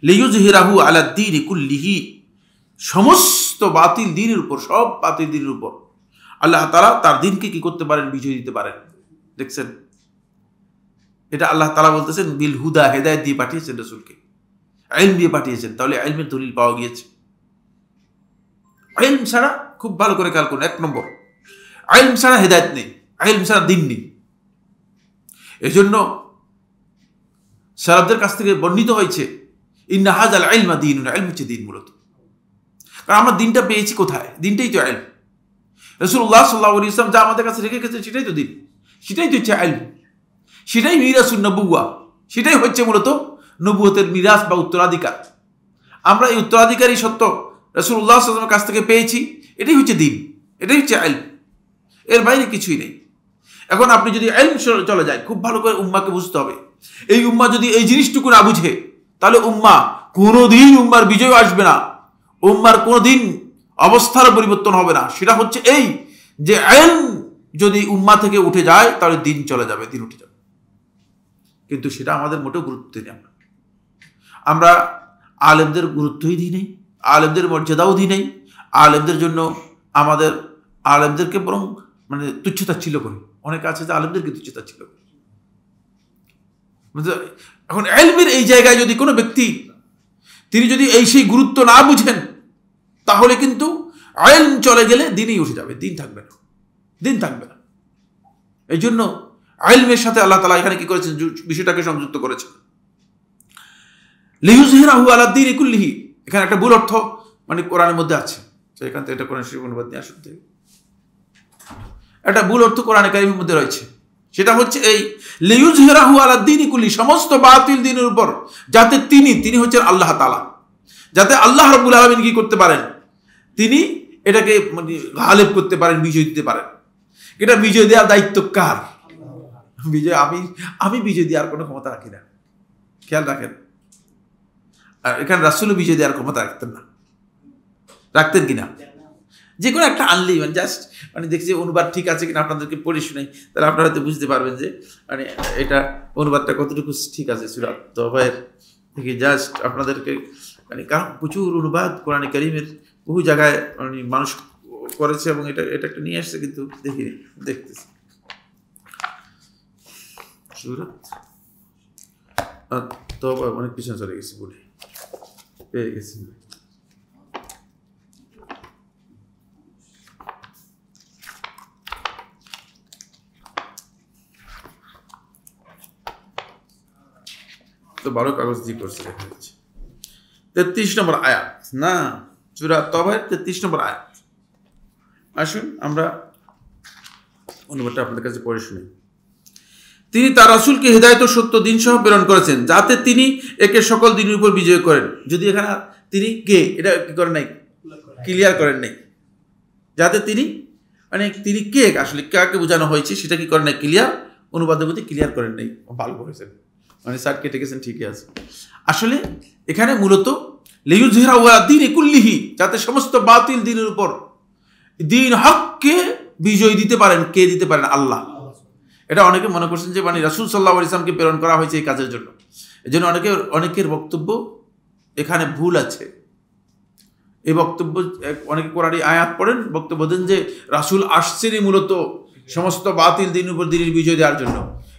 লিইয়ুযহিরাহু আলাদ-দীনি কুল্লিহি, সমস্ত বাতিল দ্বীনের উপর, সব বাতিল দ্বীনের উপর আল্লাহ তাআলা তার দ্বীনকে কি করতে পারেন? বিজয় দিতে পারেন। দেখছেন, এটা আল্লাহ তাআলা বলতেছেন বিল হুদা, হেদায়েত দিয়ে পাঠিয়েছেন রাসূলকে, ইলম দিয়ে পাঠিয়েছেন। তাহলে ইলমের দলিল পাওয়া গিয়েছে। ইলম ছাড়া, খুব ভালো করে খেয়াল করুন, 1 নম্বর, ইলম ছাড়া হেদায়েত নেই, ইলম ছাড়া দ্বীন নেই। এজন্য সালাফদের কাছ থেকে বর্ণিত হয়েছে ইন্না হাযাল ইলমা দীনুন, ইলম হচ্ছে দ্বীন মূলত। কারণ আমরা দ্বীনটা পেয়েছি কোথায়? দ্বীনটাই তো ইলম। রাসূলুল্লাহ সাল্লাল্লাহু আলাইহি ওয়াসাল্লাম যা আমাদের কাছে রেখে গেছেন সেটাই তো দ্বীন, সেটাই তো হচ্ছে ইলম, সেটাই মিরাসুন নবুওয়া, সেটাই হচ্ছে মূলত নবুয়তের মিরাস বা উত্তরাধিকার। আমরা এই উত্তরাধিকারী সত্য রাসূলুল্লাহ সাল্লাল্লাহু আলাইহি ওয়াসাল্লামের কাছ থেকে পেয়েছি, এটাই হচ্ছে দ্বীন, এটাই হচ্ছে ইলম, এর বাইরে কিছুই নেই। এখন আপনি যদি ইলম চলে যায়, খুব ভালো করে উম্মাহকে বুঝতে হবে। এই উম্মাহ যদি এই জিনিসটুকু না বুঝে, তাহলে উম্মাহ কোনোদিন উম্মার বিজয় আসবে না, উম্মার কোনোদিন অবস্থার পরিবর্তন হবে না। সেটা হচ্ছে এই যে ইলম যদি উম্মাহ থেকে উঠে যায়, তাহলে দ্বীন চলে যাবে, দ্বীন উঠে যাবে। কিন্তু সেটা আমাদের মোটেও গুরুত্ব দিই না। আমরা আলেমদের গুরুত্বই দিই নেই, আলেমদের মর্যাদাও দিই নেই। আলেমদের জন্য আমাদের আলেমদেরকে বরং মানে তুচ্ছতাচ্ছিল্য করি। অনেকে আছে যে আলেমদেরকে তুচ্ছতাচ্ছিল্য করে। এখন ইলমের এই জায়গায় যদি কোনো ব্যক্তি তিনি যদি সেই গুরুত্ব না বুঝেন, তাহলে কিন্তু ইলম চলে গেলে দ্বীনই উঠে যাবে, দ্বীন থাকবে না, দ্বীন থাকবে না। এই জন্য ইলমের সাথে আল্লাহ তাআলা এখানে কি করেছেন? বিষয়টাকে সংযুক্ত করেছেন। লিইয়ুযহিরাহু আলাদ-দীনি কুল্লিহি, এখানে একটা ভুল অর্থ মানে কোরআনের মধ্যে আছে। এখান থেকে এটা কোরআন শরীফ অনুবাদ নিয়ে আসুন। একটা ভুল অর্থ কোরআনে কারীমের মধ্যে রয়েছে, সেটা হচ্ছে এই লিইয়ুযহিরাহু আলাদ-দীনি কুল্লি, সমস্ত বাতিল দ্বীনের উপর, যাতে তিনি হচ্ছেন আল্লাহ তাআলা, যাতে আল্লাহ রাব্বুল আলামিন কি করতে পারেন? তিনি এটাকে মানে গালিব করতে পারেন, বিজয় দিতে পারেন। এটা বিজয় দেওয়ার দায়িত্ব কার? বিজয় আমি বিজয় দেওয়ার কোনো ক্ষমতা রাখি না, খেয়াল রাখেন। আর এখানে রাসূলও বিজয় দেওয়ার ক্ষমতা রাখতেন না, রাখতেন কিনা? যে কোনো একটা আনলেই মানে জাস্ট মানে দেখছি অনুবাদ ঠিক আছে কিনা আপনাদেরকে পড়ে শুনাই, তাহলে আপনারা হয়তো বুঝতে পারবেন যে মানে এটা অনুবাদটা কতটুকু ঠিক আছে। সূরা তওবার থেকে জাস্ট আপনাদেরকে মানে কারণ প্রচুর অনুবাদ কোরআনে কারীমের বহু জায়গায় মানে মানুষ করেছে এবং এটা একটা নিয়ে আসছে, কিন্তু দেখতেছি সূরা তওবার অনেক পিছনে চলে গেছি, বলে পেয়ে গেছি। তো 12 কাগজ দিয়ে করছে, দেখা যাচ্ছে 33 নম্বর আয়াত, না সূরা তওবার 33 নম্বর আয়াত। আসুন আমরা অনুবাদটা আপনাদের কাছে পড়ে শুনি। তিনি তার রাসূলকে হিদায়াত ও সত্য দ্বীন সহ প্রেরণ করেছেন, যাতে তিনি একে সকল দ্বীনের উপর বিজয় করেন। যদি এখানে তিনি কে এটা কি করেন নাই, ক্লিয়ার করেন নাই, যাতে তিনি মানে তিনি কে আসলে কাকে বোঝানো হয়েছে সেটা কি করেন নাই, ক্লিয়ার অনুবাদের মধ্যে ক্লিয়ার করেন নাই। ভালো করেছেন, মানে স্যার কেটে গেছেন, ঠিকই আছে। আসলে এখানে মূলত লিইয়ুযহিরাহু আলাদ-দীনি কুল্লিহি, যাতে সমস্ত বাতিল দ্বীনের উপর দ্বীন হককে বিজয় দিতে পারেন। কে দিতে পারেন? আল্লাহ। এটা অনেকে মনে করছেন যে মানে রাসূল সাল্লাল্লাহু আলাইহি ওয়াসাল্লামকে প্রেরণ করা হয়েছে এই কাজের জন্য। এজন্য অনেকের বক্তব্য এখানে ভুল আছে। এই বক্তব্য অনেকে কোরআনী আয়াত পড়েন, বক্তব্য দেন যে রাসূল আসছেনই মূলত সমস্ত বাতিল দ্বীনের উপর দ্বীনের বিজয় দেওয়ার জন্য।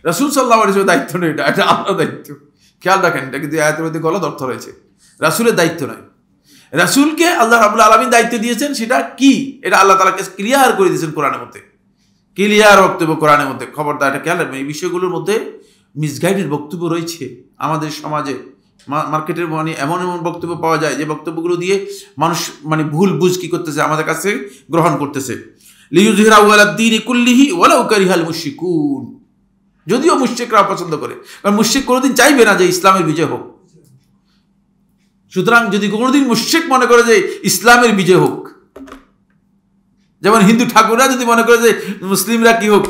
রাসূল সাল্লাল্লাহু আলাইহি ওয়াসাল্লামের দায়িত্ব নয়, এটা আল্লাহর দায়িত্ব। খেয়াল রাখেন, এটা কিন্তু আয়াতের মধ্যে গলত অর্থ রয়েছে। রাসূলের দায়িত্ব নয়, রাসূলকে আল্লাহ রাব্বুল আলামিন দায়িত্ব দিয়েছেন। সেটা কি? এটা আল্লাহ তাআলাকে ক্লিয়ার করে দিয়েছেন কোরআনের মধ্যে, ক্লিয়ার বক্তব্য কোরআনের মধ্যে। খবরদার এটা খেয়াল রাখবেন, এই বিষয়গুলোর মধ্যে মিসগাইডেড বক্তব্য রয়েছে। আমাদের সমাজে মার্কেটের মানে এমন বক্তব্য পাওয়া যায় যে বক্তব্যগুলো দিয়ে মানুষ মানে ভুল বুঝ কি করতেছে, আমাদের কাছে গ্রহণ করতেছে। লিইয়ুযহিরাহু আলাদ-দীনি কুল্লিহি ওয়ালাউ কারিহাল মুশরিকুন। যদিও মুশরিকরা পছন্দ করে, কারণ মুশরিক কোনোদিন চাইবে না যে ইসলামের বিজয় হোক। সুতরাং যদি কোনোদিন মুশরিক মনে করে যে ইসলামের বিজয় হোক, যেমন হিন্দু ঠাকুররা যদি মনে করে যে মুসলিমরা কি হোক,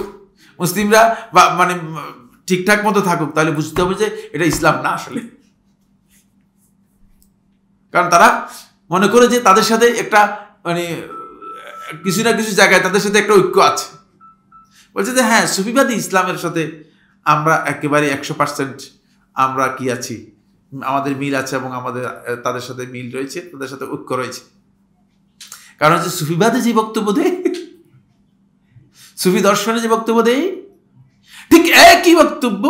মুসলিমরা মানে ঠিকঠাক মতো থাকুক, তাহলে বুঝতে হবে যে এটা ইসলাম না আসলে। কারণ তারা মনে করে যে তাদের সাথে একটা মানে কিছু না কিছু জায়গায় তাদের সাথে একটা ঐক্য আছে। বলছে যে হ্যাঁ, সুফিবাদী ইসলামের সাথে আমরা একেবারে 100% আমরা কি আছি, আমাদের মিল আছে এবং আমাদের তাদের সাথে মিল রয়েছে, তাদের সাথে ঐক্য রয়েছে। কারণ হচ্ছে সুফিবাদী যে বক্তব্য দেয়, সুফি দর্শনে যে বক্তব্য দেয়, ঠিক একই বক্তব্য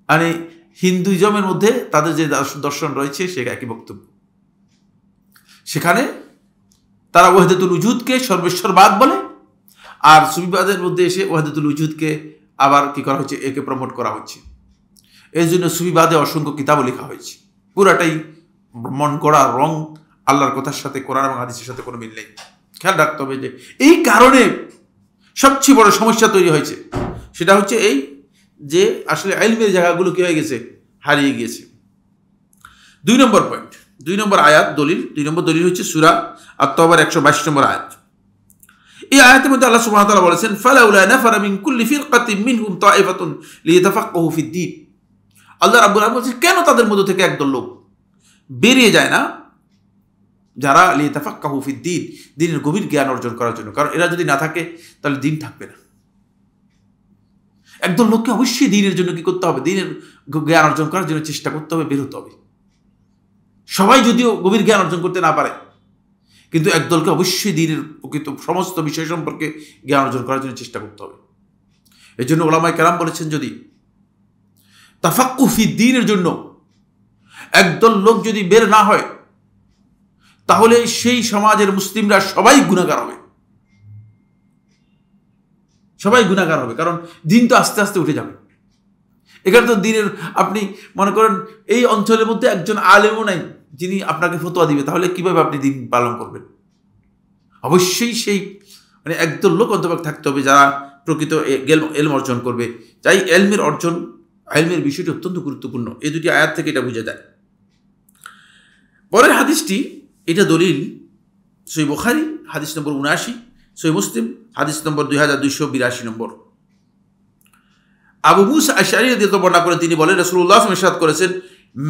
মানে হিন্দুইজমের মধ্যে তাদের যে দর্শন রয়েছে সে একই বক্তব্য। সেখানে তারা ওয়াহদাতুল উজুদকে সর্বেশ্বরবাদ বলে, আর সুফিবাদের মধ্যে এসে ওয়াহদাতুল উজুদকে আবার কি করা হচ্ছে, একে প্রমোট করা হচ্ছে। এর জন্য সুফিবাদে অসংখ্য কিতাবও লেখা হয়েছে, পুরাটাই মন করা রং, আল্লাহর কথার সাথে কোরআন এবং হাদিসের সাথে কোনো মিল নেই। খেয়াল রাখতে হবে যে এই কারণে সবচেয়ে বড় সমস্যা তৈরি হয়েছে, সেটা হচ্ছে এই যে আসলে ইলমের জায়গাগুলো কি হয়ে গেছে, হারিয়ে গিয়েছে। 2 নম্বর পয়েন্ট, 2 নম্বর আয়াত দলিল, 2 নম্বর দলিল হচ্ছে সূরা আত-তাওবার 122 নম্বর আয়াত। এই আয়াতের মধ্যে আল্লাহ সুবহানাহু ওয়া তাআলা বলেছেন, ফালাউলা নাফারা মিন কুল্লি ফিরকাতিন মিনহুম তাইফাতুন লিয়াতাফাক্কাহু ফিদ-দ্বীন। আল্লাহ রাব্বুল আলামিন বলেছেন, কেন তাদের মধ্য থেকে একদল লোক বেরিয়ে যায় না, যারা লিয়াতাফাক্কাহু ফিদ-দ্বীন, দ্বীনের গভীর জ্ঞান অর্জন করার জন্য। কারণ এরা যদি না থাকে তাহলে দ্বীন থাকবে না। একদল লোককে অবশ্যই দ্বীনের জন্য কি করতে হবে, দ্বীনের জ্ঞান অর্জন করার জন্য চেষ্টা করতে হবে, বের হতে হবে। সবাই যদিও গভীর জ্ঞান অর্জন করতে না পারে, কিন্তু একদলকে অবশ্যই দ্বীনের প্রকৃত সমস্ত বিষয় সম্পর্কে জ্ঞান অর্জন করার জন্য চেষ্টা করতে হবে। এই জন্য উলামায়ে কেরাম বলেছেন, যদি তাফাক্কুহ ফিদ-দ্বীনের জন্য একদল লোক যদি বের না হয়, তাহলে সেই সমাজের মুসলিমরা সবাই গুনাহগার হবে, সবাই গুনাহগার হবে। কারণ দ্বীন তো আস্তে আস্তে উঠে যাবে। এখানে তো দ্বীনের, আপনি মনে করেন এই অঞ্চলের মধ্যে একজন আলেমও নাই যিনি আপনাকে ফতোয়া দিবে, তাহলে কিভাবে আপনি দ্বীন পালন করবেন? অবশ্যই সেই মানে একদল লোক অন্তত থাকতে হবে যারা প্রকৃত এলম অর্জন করবে। তাই এলমের অর্জন, এলমের বিষয়টি অত্যন্ত গুরুত্বপূর্ণ। এই দুটি আয়াত থেকে এটা বোঝা যায়। পরের হাদিসটি, এটা দলিল সহিহ বুখারী হাদিস নম্বর 79, সহিহ মুসলিম হাদিস নম্বর 2282 নম্বর। আবু মুসা আশআরী রাদিয়াল্লাহু বর্ণনা করে তিনি বলেন, রাসূলুল্লাহ সাল্লাল্লাহু আলাইহি ওয়াসাল্লাম ইরশাদ করেছেন,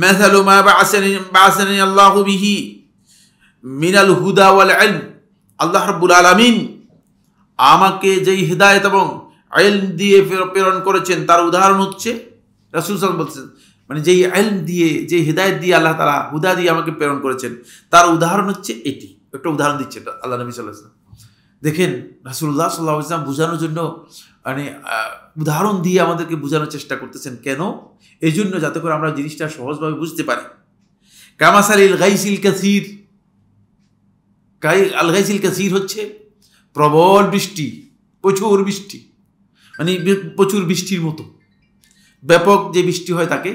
মাসালু মা বা'আসানি আল্লাহু বিহি মিনাল হুদা ওয়াল ইলম। আল্লাহ রাব্বুল আলামিন আমাকে যেই হিদায়াত এবং ইলম দিয়ে প্রেরণ করেছেন তার উদাহরণ হচ্ছে, রাসূল সাল্লাল্লাহু আলাইহি ওয়াসাল্লাম বলছেন, মানে যেই ইলম দিয়ে, যেই হিদায়াত দিয়ে আল্লাহ তাআলা হুদা দিয়ে আমাকে প্রেরণ করেছেন তার উদাহরণ হচ্ছে এটি। একটা উদাহরণ দিচ্ছেন আল্লাহ নবী সাল্লাল্লাহু আলাইহি ওয়াসাল্লাম। দেখেন রাসূলুল্লাহ সাল্লাল্লাহু আলাইহি ওয়াসাল্লাম বোঝানোর জন্য মানে উদাহরণ দিয়ে আমাদেরকে বোঝানোর চেষ্টা করতেছেন। কেন? এই জন্য যাতে করে আমরা জিনিসটা সহজভাবে বুঝতে পারি। কামাসালিল গাইসিল কাসির, আল গাইসিল কাসির হচ্ছে প্রবল বৃষ্টি, প্রচুর বৃষ্টি, মানে প্রচুর বৃষ্টির মতো ব্যাপক যে বৃষ্টি হয় তাকে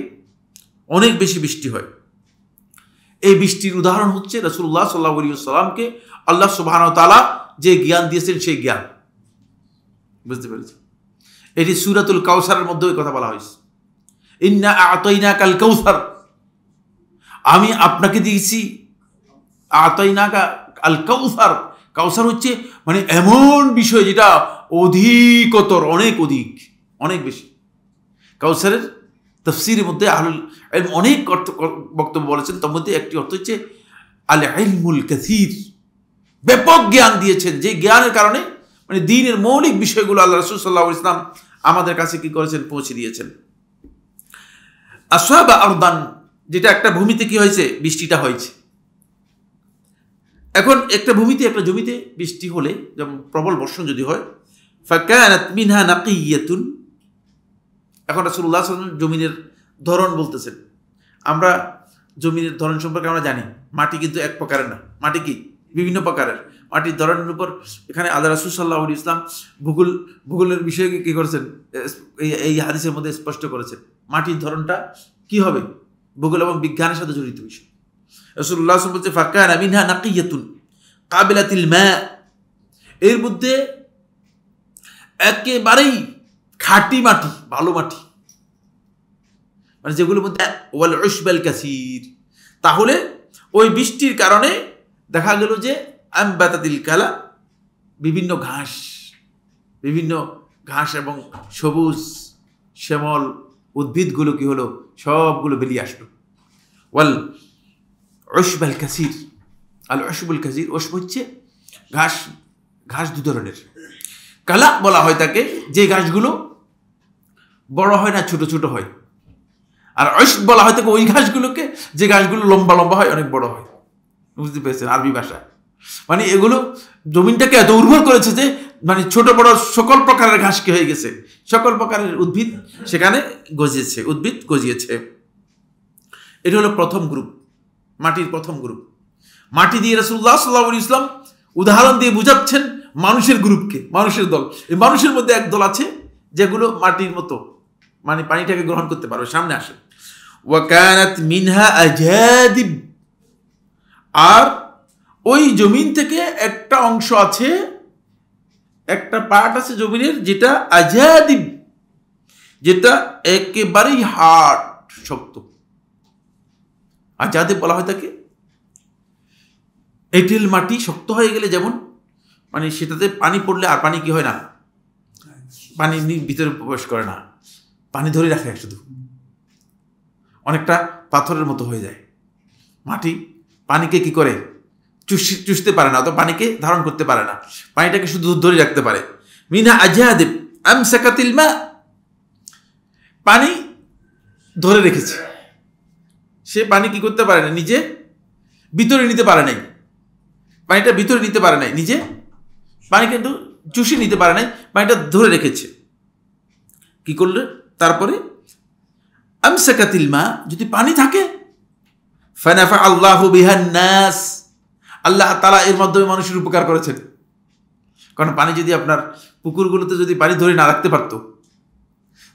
অনেক বেশি বৃষ্টি হয়। এই বৃষ্টির উদাহরণ হচ্ছে রাসূলুল্লাহ সাল্লাল্লাহু আলাইহি ওয়াসাল্লামকে আল্লাহ সুবহানাহু ওয়া তাআলা যে জ্ঞান দিয়েছেন সেই জ্ঞান। বুঝতে পেরেছেন? এটি সূরাতুল কাউসারের মধ্যে ওই কথা বলা হয়েছে, ইন্না আ'তাইনাকাল কাউসার, আমি আপনাকে দিয়েছি আ'তাইনাকা আল কাউসার। কাউসার হচ্ছে মানে এমন বিষয় যেটা অধিকতর, অনেক অধিক, অনেক বেশি। কাউসারের তাফসীরের মধ্যে আহলুল ইলম অনেক বক্তব্য বলেছেন, তার মধ্যে একটি অর্থ হচ্ছে আল ইলমুল কাসীর, ব্যাপক জ্ঞান দিয়েছেন, যে জ্ঞানের কারণে মানে দ্বীনের মৌলিক বিষয়গুলো আল্লাহ রাসূল সাল্লাল্লাহু আলাইহি ওয়াসাল্লাম আমাদের কাছে কি করেছেন, পৌঁছে দিয়েছেন। আসওয়াবা আরদান, যেটা একটা ভূমিতে কি হয়েছে, বৃষ্টিটা হয়েছে। এখন একটা ভূমিতে, একটা জমিতে বৃষ্টি হলে, যেমন প্রবল বর্ষণ যদি হয়, ফাকানাত মিনহা নাকিয়াতুন। এখন রাসূলুল্লাহ সাল্লাল্লাহু আলাইহি ওয়াসাল্লাম জমিনের ধরন বলতেছেন। আমরা জমিনের ধরন সম্পর্কে আমরা জানি, মাটি কিন্তু এক প্রকারের না, মাটি কি বিভিন্ন প্রকারের। মাটির ধরনের উপর এখানে আল্লাহ রাসূল সাল্লাল্লাহু আলাইহি ওয়াসাল্লাম ভূগোলের বিষয়ে কি করেছেন, এই হাদিসের মধ্যে স্পষ্ট করেছেন। মাটির ধরনটা কি হবে, ভূগোল এবং বিজ্ঞানের সাথে জড়িত বিষয়। রাসূলুল্লাহ সাল্লাল্লাহু আলাইহি ওয়াসাল্লাম বলছে, ফাকানা মিনহা নাকিয়াতুন কাবিলাতিল মা, এর মধ্যে একেবারেই খাঁটি মাটি, ভালো মাটি, মানে যেগুলোর মধ্যে ওয়াল উশবাল কাসীর, তাহলে ওই বৃষ্টির কারণে দেখা গেল যে আমবাতাতিল কালা, বিভিন্ন ঘাস এবং সবুজ শ্যামল উদ্ভিদগুলো কি হলো, সবগুলো বেরিয়ে আসলো। ওয়াল উশবাল কাসীর, আল উশবুল কাসীর, উশব হচ্ছে ঘাস দু ধরনের। কালা বলা হয় তাকে যে ঘাসগুলো বড় হয় না, ছোট ছোট হয়। আর উশব বলা হয় তাকে ওই ঘাসগুলোকে যে ঘাসগুলো লম্বা লম্বা হয়, অনেক বড় হয়। বুঝতে পেরেছেন আরবি ভাষায়? মানে এগুলো জমিনটাকে এত উর্বর করেছে যে মানে ছোট বড় সকল প্রকারের ঘাস কি হয়ে গেছে, সকল প্রকারের উদ্ভিদ সেখানে গজিয়েছে। এটা হলো প্রথম গ্রুপ, মাটির প্রথম গ্রুপ। মাটি দিয়ে রাসূলুল্লাহ সাল্লাল্লাহু আলাইহি ওয়াসাল্লাম উদাহরণ দিয়ে বুঝাচ্ছেন মানুষের গ্রুপকে, মানুষের দল। এই মানুষের মধ্যে এক দল আছে যেগুলো মাটির মতো, মানে পানিটাকে গ্রহণ করতে পারবে, সামনে আসে। ওয়া কানাত মিনহা আজাদিব, আর ওই জমিন থেকে একটা অংশ আছে, একটা পার্ট আছে জমিনের যেটা আজাদিব, যেটা একেবারেই হার্ড, শক্ত। আজাদিব বলা হয় তাকে। এঁটেল মাটি শক্ত হয়ে গেলে যেমন মানে সেটাতে পানি পড়লে আর পানি কি হয় না, পানি ভিতরে প্রবেশ করে না, পানি ধরে রাখে শুধু, অনেকটা পাথরের মতো হয়ে যায়। মাটি পানিকে কি করে, চুষতে পারে না, অথবা পানিকে ধারণ করতে পারে না, পানিটাকে শুধু ধরে রাখতে পারে। মিনহা আজাদিব আমসাকাতিল মা, পানি ধরে রেখেছে, সে পানি কি করতে পারে না, নিজে ভিতরে নিতে পারে নাই, পানিটা ভিতরে নিতে পারে নাই, নিজে পানি কিন্তু চুষে নিতে পারে নাই, পানিটা ধরে রেখেছে। কি করলে তারপরে আমসাকাতিল মা, যদি পানি থাকে ফানাফা আল্লাহু বিহান নাস, আল্লাহ তাআলা এর মাধ্যমে মানুষের উপকার করেছেন। কারণ পানি যদি আপনার পুকুরগুলোতে যদি পানি ধরে না রাখতে পারতো,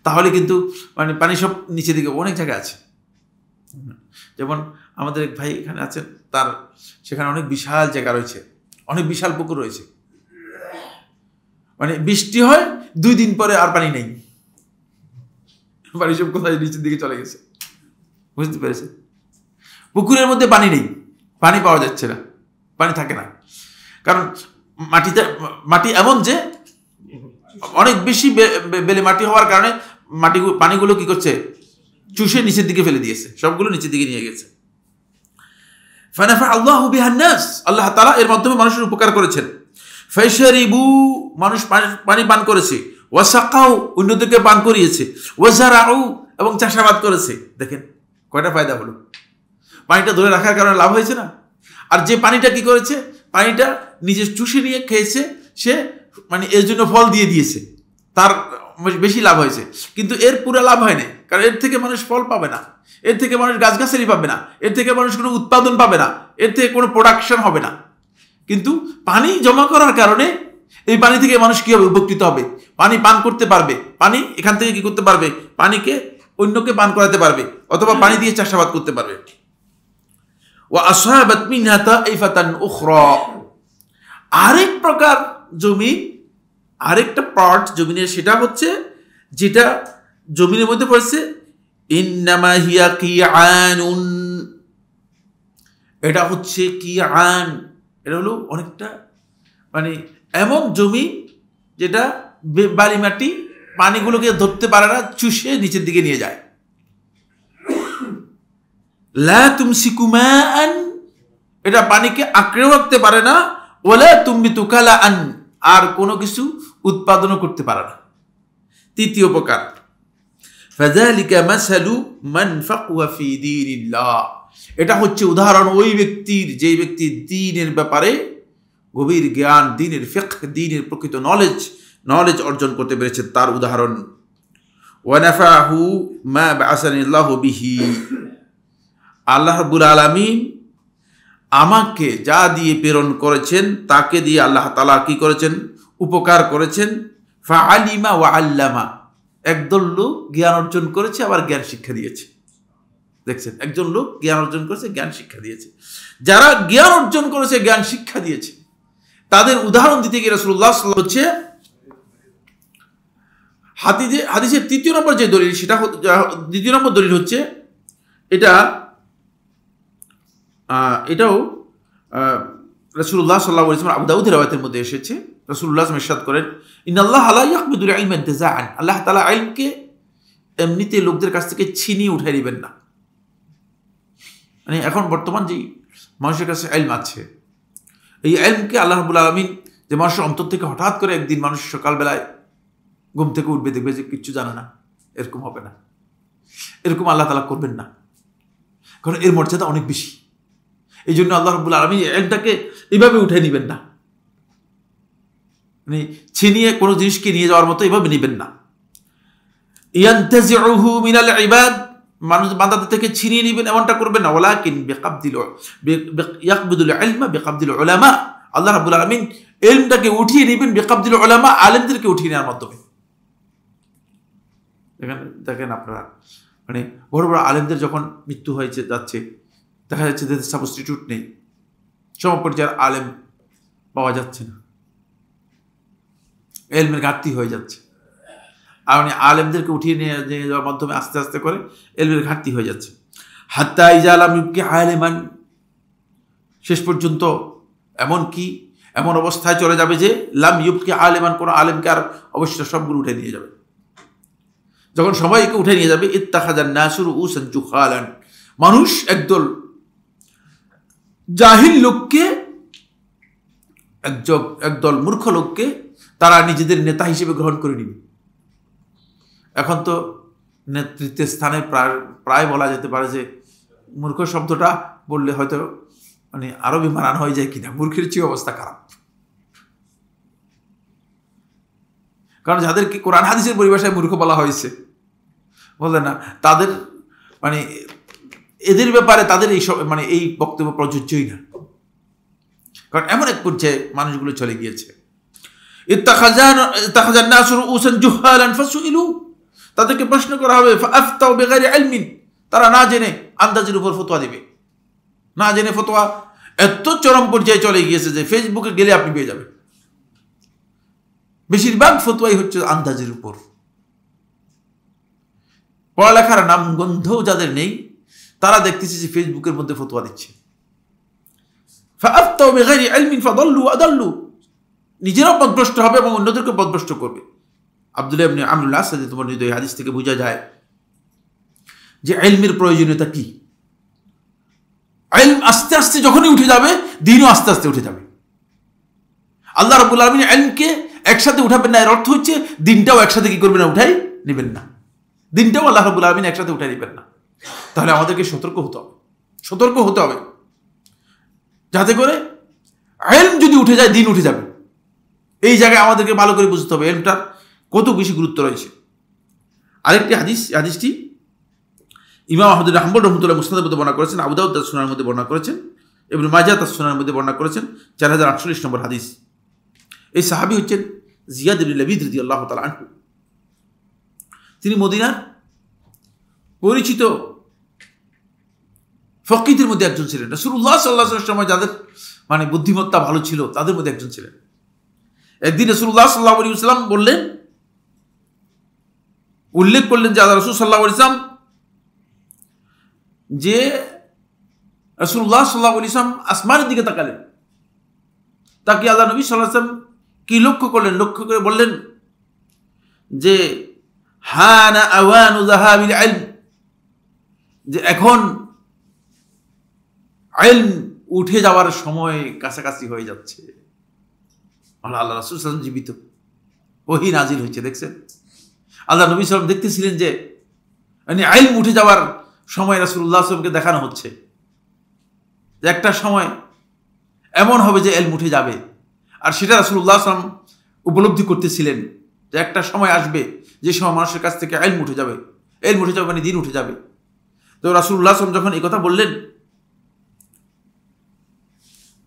তাহলে কিন্তু মানে পানি সব নিচে দিকে অনেক জায়গায় আছে। যেমন আমাদের এক ভাই এখানে আছেন, তার সেখানে অনেক বিশাল জায়গা রয়েছে, অনেক বিশাল পুকুর রয়েছে, মানে বৃষ্টি হয় 2 দিন পরে আর পানি নেই, পানি সব কোথায় নিচের দিকে চলে গেছে। বুঝতে পেরেছে? পুকুরের মধ্যে পানি নেই, পানি পাওয়া যাচ্ছে না, পানি থাকে না। কারণ মাটি এমন যে অনেক বেশি বেলে মাটি হওয়ার কারণে পানিগুলো কি করছে, চুষে নিচের দিকে ফেলে দিয়েছে, সবগুলো নিচের দিকে নিয়ে গেছে। ফানাফা আল্লাহু বিহান নাস, আল্লাহ তাআলা এর মাধ্যমে মানুষের উপকার করেছেন। ফাশরিবু, মানুষ পানি পান করেছে। ওয়াসাকাউ, অন্যদেরকে পান করিয়েছে। ওয়াজারাউ, এবং চাষাবাদ করেছে। দেখেন কয়টা ফায়দা হলো, পানিটা ধরে রাখার কারণে লাভ হয়েছে না? আর যে পানিটা কি করেছে, পানিটা নিজে চুষে নিয়ে খেয়েছে, সে মানে এর জন্য ফল দিয়ে দিয়েছে, তার বেশি লাভ হয়েছে। কিন্তু এর পুরো লাভ হয় না, কারণ এর থেকে মানুষ ফল পাবে না, এর থেকে মানুষ গাছগাছালি পাবে না, এর থেকে মানুষ কোনো উৎপাদন পাবে না, এর থেকে কোনো প্রোডাকশন হবে না। কিন্তু পানি জমা করার কারণে এই পানি থেকে মানুষ কি হবে, উপকৃত হবে, পানি পান করতে পারবে, পানি এখান থেকে কি করতে পারবে, পানিকে অন্যকে পান করাতে পারবে, অথবা পানি দিয়ে চাষাবাদ করতে পারবে। ওয়া আসাবাত মিনহা তাইফাতান উখরা, আরেক প্রকার জমি, আরেকটা পার্ট জমিনের, সেটা হচ্ছে যেটা জমিনের মধ্যে পড়েছে ইন্নামা হিয়া কিআনুন, এটা হচ্ছে কিআন, এটা হলো অনেকটা মানে এমন জমি যেটা বালি মাটি, পানিগুলোকে ধরতে পারে না, চুষে নিচের দিকে নিয়ে যায়। লা তুমসিকু মাআন, এটা পানিকে আঁকড়েও রাখতে পারে না। ওয়ালা তুমবিতু কালাআন, আর কোনো কিছু উৎপাদনও করতে পারে না। তৃতীয় প্রকার, ফাযালিকা মাসালু মান ফাকওয়া ফি দীনিল্লাহ, এটা হচ্ছে উদাহরণ ওই ব্যক্তির, যে ব্যক্তি দ্বীনের ব্যাপারে গভীর জ্ঞান, দ্বীনের ফিকহ, দ্বীনের প্রকৃত নলেজ অর্জন করতে পেরেছে, তার উদাহরণ। ওয়া নাফাহু মা বা'আসানিল্লাহু বিহি, আল্লাহ রাব্বুল আলামিন আমাকে যা দিয়ে প্রেরণ করেছেন, তাকে দিয়ে আল্লাহ তাআলা কি করেছেন, উপকার করেছেন। ফাআলিমা ওয়া আল্লামা, একদল লোক জ্ঞান অর্জন করেছে, আবার জ্ঞান শিক্ষা দিয়েছে। দেখছেন, একজন লোক জ্ঞান অর্জন করেছে, জ্ঞান শিক্ষা দিয়েছে। যারা জ্ঞান অর্জন করেছে, জ্ঞান শিক্ষা দিয়েছে, তাদের উদাহরণ দিতে গিয়ে রাসূলুল্লাহ সাল্লাল্লাহু আলাইহি ওয়াসাল্লাম হচ্ছে হাদিসের তৃতীয় নম্বর যে দলিল, সেটা দ্বিতীয় নম্বর দলিল হচ্ছে এটাও রাসূলুল্লাহ সাল্লাল্লাহু আলাইহি ওয়াসাল্লাম আবু দাউদের রওয়ায়াতের মধ্যে এসেছে। রাসূলুল্লাহ ইরশাদ করেন, ইন্নাল্লাহা লা ইয়াকবিদুল ইলমা ইনতিজাআন, আল্লাহ তাআলা ইলমকে এমনিতে লোকদের কাছ থেকে ছিনিয়ে উঠাই দিবেন না। মানে এখন বর্তমান যে মানুষের কাছে ইলম আছে, এই ইলমকে আল্লাহ রাব্বুল আলামিন যে মানুষের অন্তর থেকে হঠাৎ করে একদিন মানুষ সকালবেলায় ঘুম থেকে উঠবে, দেখবে যে কিচ্ছু জানে না, এরকম হবে না, এরকম আল্লাহ তাআলা করবেন না, কারণ এর মর্যাদা অনেক বেশি। এই জন্য আল্লাহ রাব্বুল আলামিন ইলমটাকে এইভাবে উঠে নিবেন না, মানে ছিনিয়ে কোনো জিনিসকে নিয়ে যাওয়ার মতো এইভাবে নিবেন না। ইয়ানতাজিউহু মিনাল ইবাদ, মানুষ বান্দাদের থেকে ছিনিয়ে নিবেন এমনটা করবেন না। ওয়ালাকিন ইয়াকবিদুল ইলমা বিকাবদিল উলামা, আল্লাহ রাব্বুল আলামিন ইলমটাকে উঠিয়ে নেবেন বিকাবদিল উলামা, আলেমদেরকে উঠিয়ে নেওয়ার মাধ্যমে। দেখেন আপনারা, মানে বড় বড় আলেমদের যখন মৃত্যু হয়েছে যাচ্ছে, দেখা যাচ্ছে যে সাবস্টিটিউট নেই, সমপর্যায়ের আলেম পাওয়া যাচ্ছে না, ইলমের ঘাটতি হয়ে যাচ্ছে। আর মানে আলেমদেরকে উঠিয়ে নিয়ে যাওয়ার মাধ্যমে আস্তে আস্তে করে ইলমের ঘাটতি হয়ে যাচ্ছে। হাত্তা ইজা লাম ইবকি আলেমান, শেষ পর্যন্ত এমন অবস্থায় চলে যাবে যে লাম ইবকি আলেমান, কোনো আলেমকে আর অবশ্যই সবগুলো উঠে নিয়ে যাবে। যখন সবাইকে উঠে নিয়ে যাবে, ইত্তাখাযান নাসু রুউসান জুহালান, মানুষ জাহিল লোককে, একদল মূর্খ লোককে তারা নিজেদের নেতা হিসেবে গ্রহণ করে নিবে। এখন তো নেতৃত্বের স্থানে প্রায় বলা যেতে পারে যে মূর্খ শব্দটা বললে হয়তো মানে আরবি মানান হয়ে যায় কিনা, মূর্খের চেয়ে অবস্থা খারাপ। কারণ যাদেরকে কোরআন হাদিসের পরিভাষায় মূর্খ বলা হয়েছে, বললেন না, তাদের মানে এদের ব্যাপারে তাদের এই বক্তব্য প্রযোজ্যই না। কারণ এমন এক পর্যায়ে মানুষগুলো চলে গিয়েছে। ইত্তাখাযান নাসু রুউসান জুহালান ফাসুইলু, তাদেরকে প্রশ্ন করা হবে, ফাআফতাউ বিগাইরি ইলমিন, তারা না জেনে আন্দাজের উপর ফতোয়া দিবে। না জেনে ফতোয়া এত চরম পর্যায়ে চলে গিয়েছে যে ফেসবুকে গেলে আপনি পেয়ে যাবেন বেশিরভাগ ফতোয়াই হচ্ছে আন্দাজের উপর। পড়ালেখার নাম গন্ধও যাদের নেই, তারা দেখতেছে যে ফেসবুকের মধ্যে ফতোয়া দিচ্ছে। ফাআফতাউ বিগাইরি ইলমিন ফাদাল্লু আদাল্লু, নিজেরাও পথভ্রষ্ট হবে এবং অন্যদেরকে পথভ্রষ্ট করবে। আব্দুল্লাহ ইবনে আমরুল আস রাদিয়াল্লাহু এই হাদিস থেকে বোঝা যায় যে ইলমের প্রয়োজনীয়তা কি। ইলম আস্তে আস্তে যখনই উঠে যাবে, দ্বীনও আস্তে আস্তে উঠে যাবে। আল্লাহ রাব্বুল আলামিন ইলমকে একসাথে উঠাবেন না, এর অর্থ হচ্ছে দিনটাও একসাথে কি করবেন না, উঠাই নেবেন না। দিনটাও আল্লাহ রাব্বুল আলামিন একসাথে উঠাই নেবেন না। তাহলে আমাদেরকে সতর্ক হতে হবে যাতে করে ইলম যদি উঠে যায়, দিন উঠে যাবে। এই জায়গায় আমাদেরকে ভালো করে বুঝতে হবে ইলমটার কত বেশি গুরুত্ব রয়েছে। আরেকটি হাদিসটি ইমাম আহমদ ইবনে হাম্বল রাহমাতুল্লাহ মুসনাদের মধ্যে বর্ণনা করেছেন, আবু দাউদ তার সুনানের মধ্যে বর্ণনা করেছেন, ইবনে মাজাহ তার সুনানের মধ্যে বর্ণনা করেছেন, 4048 নম্বর হাদিস। এই সাহাবী হচ্ছেন জিয়াদ ইবনে লাবিদ রাদিয়াল্লাহু তাআলা আনহু। তিনি মদিনার পরিচিত ফকিহদের মধ্যে একজন ছিলেন। রাসূলুল্লাহ সাল্লাল্লাহু আলাইহি ওয়াসাল্লাম সময় যাদের মানে বুদ্ধিমত্তা ভালো ছিল, তাদের মধ্যে একজন ছিলেন। একদিন রাসূলুল্লাহ সাল্লাল্লাহু আলাইহি ওয়াসাল্লাম উল্লেখ করলেন যে রাসূল সাল্লাল্লাহু আলাইহি ওয়াসাল্লাম যে রাসূলুল্লাহ সাল্লাল্লাহু আলাইহি ওয়াসাল্লাম আসমানের দিকে তাকালেন। তাকে আল্লাহ নবী সাল্লাল্লাহু আলাইহি ওয়াসাল্লাম কি লক্ষ্য করলেন? লক্ষ্য করে বললেন যে হানা আওয়ানু যাহাবিল ইলম, যে এখন ইলম উঠে যাওয়ার সময় কাছাকাছি হয়ে যাচ্ছে। আল্লাহ রাসূল সাল্লাল্লাহু আলাইহি ওয়াসাল্লাম জীবিত, ওহী নাজিল হয়েছে। দেখছেন, আল্লাহ নবী সাল্লাল্লাহু আলাইহি ওয়াসাল্লাম দেখতেছিলেন যে মানে ইলম উঠে যাওয়ার সময় রাসূলুল্লাহ সাল্লাল্লাহু আলাইহি ওয়াসাল্লামকে দেখানো হচ্ছে যে একটা সময় এমন হবে যে ইলম উঠে যাবে। আর সেটা রাসূলুল্লাহ সাল্লাল্লাহু আলাইহি ওয়াসাল্লাম উপলব্ধি করতেছিলেন যে একটা সময় আসবে যে সময় মানুষের কাছ থেকে ইলম উঠে যাবে, মানে দিন উঠে যাবে। তো রাসূলুল্লাহ সাল্লাল্লাহু আলাইহি ওয়াসাল্লাম যখন এই কথা বললেন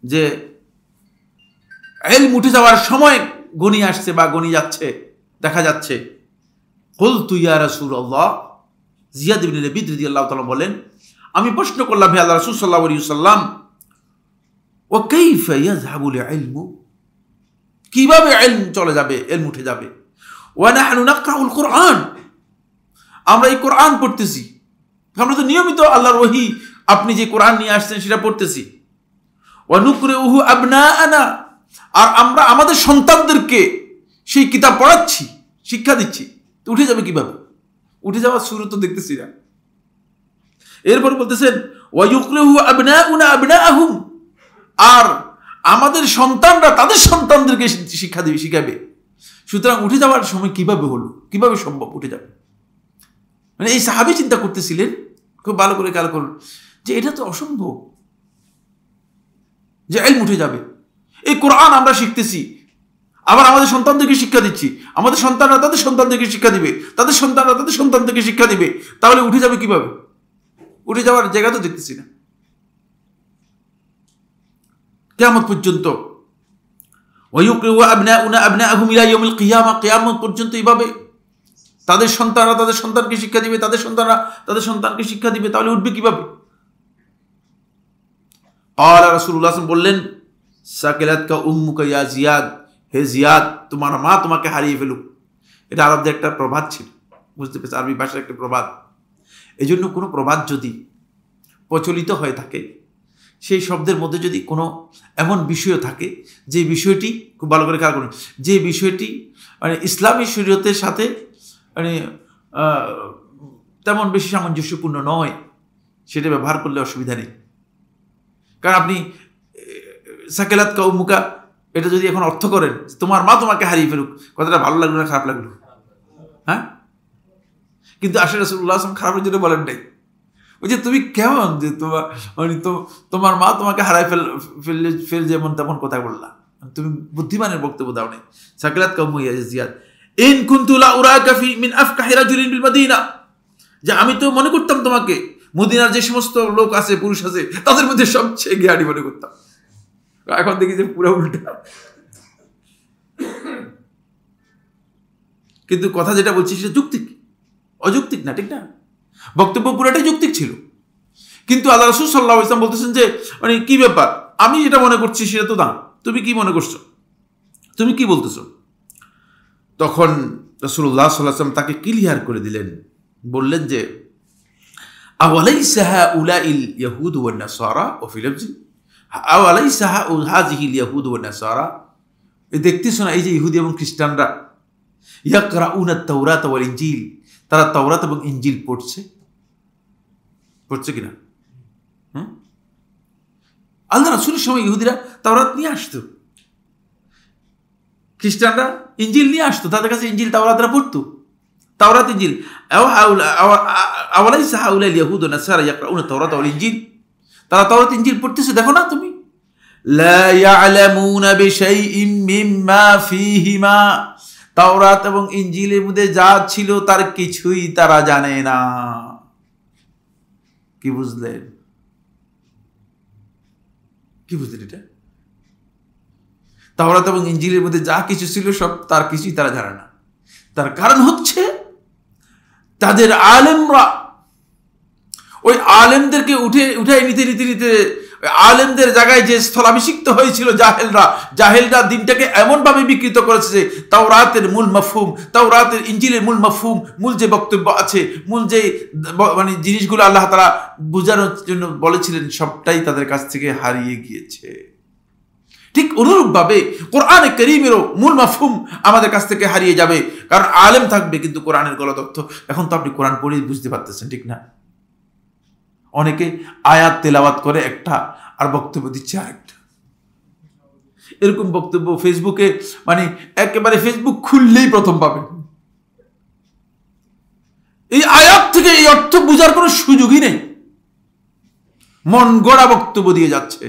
যে ইলম উঠে যাওয়ার সময় গনিয়ে আসছে বা গনিয়ে যাচ্ছে, দেখা যাচ্ছে, কুলতু ইয়া রাসূলুল্লাহ, জিয়াদ ইবনে লাবিদ রাদিয়াল্লাহু তাআলা বলেন, আমি প্রশ্ন করলাম, হে আল্লাহর রাসূল সাল্লাল্লাহু আলাইহি ওয়াসাল্লাম, ওয়া কাইফা ইয়াযহাবুল ইলমু, কিভাবে ইলম চলে যাবে, ইলম উঠে যাবে? ওয়া নাহনু নাকরাউল কুরআন, আমরা এই কোরআন পড়তেছি, আমরা তো নিয়মিত আল্লাহর ওহী আপনি যে কোরআন নিয়ে আসছেন সেটা পড়তেছি। ওয়া নুকরিউহু আবনাআনা, আর আমরা আমাদের সন্তানদেরকে সেই কিতাব পড়াচ্ছি, শিক্ষা দিচ্ছি। তো উঠে যাবে কিভাবে? উঠে যাওয়ার শুরু তো দেখতেছি না। এরপর বলতেছেন ওয়া ইউকরিউহু আবনাউনা আবনাআহুম, আর আমাদের সন্তানরা তাদের সন্তানদেরকে শিক্ষা দিবে, শিখাবে। সুতরাং উঠে যাওয়ার সময় কিভাবে হলো, কিভাবে সম্ভব উঠে যাবে? মানে এই সাহাবী চিন্তা করতেছিলেন, খুব ভালো করে খেয়াল করুন, যে এটা তো অসম্ভব যে ইলম উঠে যাবে। এই কোরআন আমরা শিখতেছি, আবার আমাদের সন্তানদেরকে শিক্ষা দিচ্ছি, আমাদের সন্তানরা তাদের সন্তানদেরকে শিক্ষা দিবে, তাদের সন্তানরা তাদের সন্তানদেরকে শিক্ষা দিবে, তাহলে উঠে যাবে কিভাবে? উঠে যাওয়ার জায়গা তো দেখতেছি না। কিয়ামত পর্যন্ত কিয়ামত পর্যন্ত এইভাবে তাদের সন্তানরা তাদের সন্তানকে শিক্ষা দিবে, তাদের সন্তানরা তাদের সন্তানকে শিক্ষা দিবে, তাহলে উঠবে কিভাবে? রাসূলুল্লাহ বললেন, সাকিলাতকা উম্মুকা ইয়া জিয়াদ, হে জিয়াদ, তোমার মা তোমাকে হারিয়ে ফেলুক। এটা আরবদের একটা প্রবাদ ছিল, বুঝতে পেরেছি, আরবি ভাষার একটা প্রবাদ। এই জন্য কোনো প্রবাদ যদি প্রচলিত হয়ে থাকে, সেই শব্দের মধ্যে যদি কোনো এমন বিষয় থাকে যে বিষয়টি, খুব ভালো করে খেয়াল করুন, যে বিষয়টি মানে ইসলামী শরীয়তের সাথে মানে তেমন বেশি সামঞ্জস্যপূর্ণ নয়, সেটা ব্যবহার করলে অসুবিধা নেই। কারণ আপনি সাকেলাত কাউমুকা এটা যদি এখন অর্থ করেন তোমার মা তোমাকে হারিয়ে ফেলুক, কথাটা ভালো লাগলো না খারাপ লাগলো? হ্যাঁ, কিন্তু আসলে রাসূলুল্লাহ সাল্লাল্লাহু আলাইহি ওয়াসাল্লাম খারাপের জন্য বলেন নাই। ওই যে তুমি কেমন যে তোমার মা তোমাকে হারাই ফেল যেমন তেমন কথা বললা, তুমি বুদ্ধিমানের বক্তব্য দাও নাই। সাকিলাত কাউমু ইয়া জিয়াদ ইন কুনতু লা উরাকা ফি মিন আফকাহি রাজুলিন বিল মাদিনা, যে আমি তো মনে করতাম তোমাকে মদিনার যে সমস্ত লোক আছে, পুরুষ আছে, তাদের মধ্যে সবচেয়ে জ্ঞানী মনে করতাম। এখন দেখি যে পুরো উল্টা। কিন্তু কথা যেটা বলছি সেটা যৌক্তিক, অযৌক্তিক না, ঠিক না? বক্তব্য পুরোটাই যৌক্তিক ছিল, কিন্তু আল্লাহ রাসূল সাল্লাল্লাহু আলাইহি ওয়াসাল্লাম বলতেছেন যে মানে কি ব্যাপার, আমি যেটা মনে করছি সেটা তো না, তুমি কি মনে করছো, তুমি কি বলতেছো? তখন রাসূলুল্লাহ সাল্লাল্লাহু আলাইহি ওয়াসাল্লাম তাকে ক্লিয়ার করে দিলেন, বললেন যে আওয়ালাইসা হাউলাইল ইয়াহুদ ওয়ান নাসারা ওয়া ফি লাফজি আওয়ালাইসা হাযিহিল ইয়াহুদ ওয়ান নাসারা, এই দেখতেছো না এই যে ইহুদি এবং খ্রিস্টানরা ইয়াকরাউনা আত-তাওরাত ওয়াল ইনজিল, তারা তাওরাত এবং ইনজিল পড়ছে কিনা? আল্লাহ রাসূলের সময় ইহুদিরা তাওরাত নিয়ে আসতো, খ্রিস্টানরা ইনজিল নিয়ে আসতো, তাদের কাছে ইনজিল তাওরাতরা পড়তো, তাওরাত ইনজিল। আওয়ালাইসা হাউলাইল ইয়াহুদ ওয়ান নাসারা ইয়াকরাউনা আত-তাওরাত ওয়াল ইনজিল, তারা তাওরাত ইনজিল পড়তেছে, দেখো না তুমি? লা ইয়ালামুনা বিশাইইম মিম্মা ফীহিমা, তাওরাত এবং ইনজিলের মধ্যে যা ছিল তার কিছুই তারা জানে না। কি বুঝলেন? কি বুঝলেন এটা? তাওরাত এবং ইনজিলের মধ্যে যা কিছু ছিল সব তার কিছুই তারা জানে না। তার কারণ হচ্ছে তাদের আলেমরা ওই আলেমদেরকে উঠাই নিতে আলেমদের জায়গায় যে স্থলাভিষিক্ত হয়েছিল জাহেলরা দিনটাকে এমনভাবে বিকৃত করেছে যে তাওরাতের মূল মাফহুম, তাওরাতের ইনজিলের মূল মাফহুম, মূল যে বক্তব্য আছে, মূল যে মানে জিনিসগুলো আল্লাহ তাআলা বোঝানোর জন্য বলেছিলেন, সবটাই তাদের কাছ থেকে হারিয়ে গিয়েছে। ঠিক অনুরূপভাবে কোরআনে কারীমেরও মূল মাফহুম আমাদের কাছ থেকে হারিয়ে যাবে, কারণ আলেম থাকবে কিন্তু কোরআনের গলত অর্থ। এখন তো আপনি কোরআন পড়ে বুঝতে পারতেছেন, ঠিক না? অনেকে আয়াত তেলাওয়াত করে একটা আর বক্তব্য দিচ্ছে আরেকটা। এরকম বক্তব্য ফেসবুকে মানে একেবারে ফেসবুক খুললেই প্রথম পাবেন। এই আয়াত থেকে এই অর্থ বোঝার কোনো সুযোগই নেই, মন গড়া বক্তব্য দিয়ে যাচ্ছে।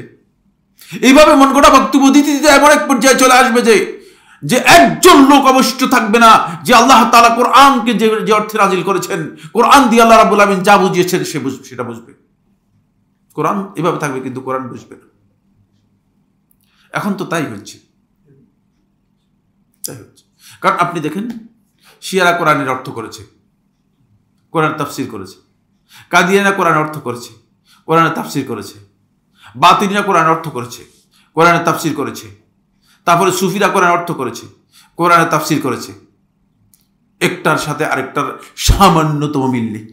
এইভাবে মন গড়া বক্তব্য দিতে দিতে এমন এক পর্যায়ে চলে আসবে যে একজন লোক অবশ্য থাকবে না যে আল্লাহ তাআলা কোরআনকে যে অর্থে নাজিল করেছেন, কোরআন দিয়ে আল্লাহ রাব্বুল আলামিন যা বুঝিয়েছেন সেটা বুঝবে। কোরআন এভাবে থাকবে কিন্তু কোরআন বুঝবে না। এখন তো তাই হচ্ছে। কারণ আপনি দেখেন, শিয়ারা কোরআনের অর্থ করেছে, কোরআন তাফসীর করেছে, কাদিয়ানা কোরআন অর্থ করেছে, কোরআনের তাফসীর করেছে, বাতিনিরা কোরআন অর্থ করেছে, কোরআনের তাফসীর করেছে, তারপরে সুফিরা কোরআন অর্থ করেছে, কোরআনের তাফসীর করেছে। একটার সাথে আরেকটার সামান্যতম মিল নেই।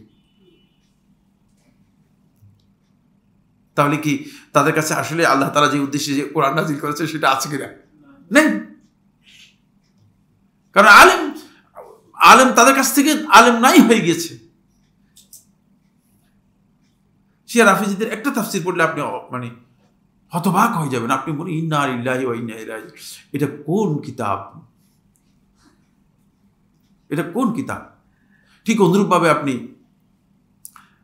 তাহলে কি তাদের কাছে আসলে আল্লাহ তাআলা যে উদ্দেশ্যে যে কোরআন নাযিল করেছে সেটা আছে কিনা? নেই। কারণ আলেম তাদের কাছ থেকে আলেম নাই হয়ে গেছে। শিয়া রাফিজিদের একটা তাফসীর পড়লে আপনি মানে হতবাক হয়ে যাবেন। আপনি বলেন ইন্না লিল্লাহি ওয়া ইন্না ইলাইহি রাজিউন। এটা কোন কিতাব? এটা কোন কিতাব? ঠিক অনুরূপভাবে আপনি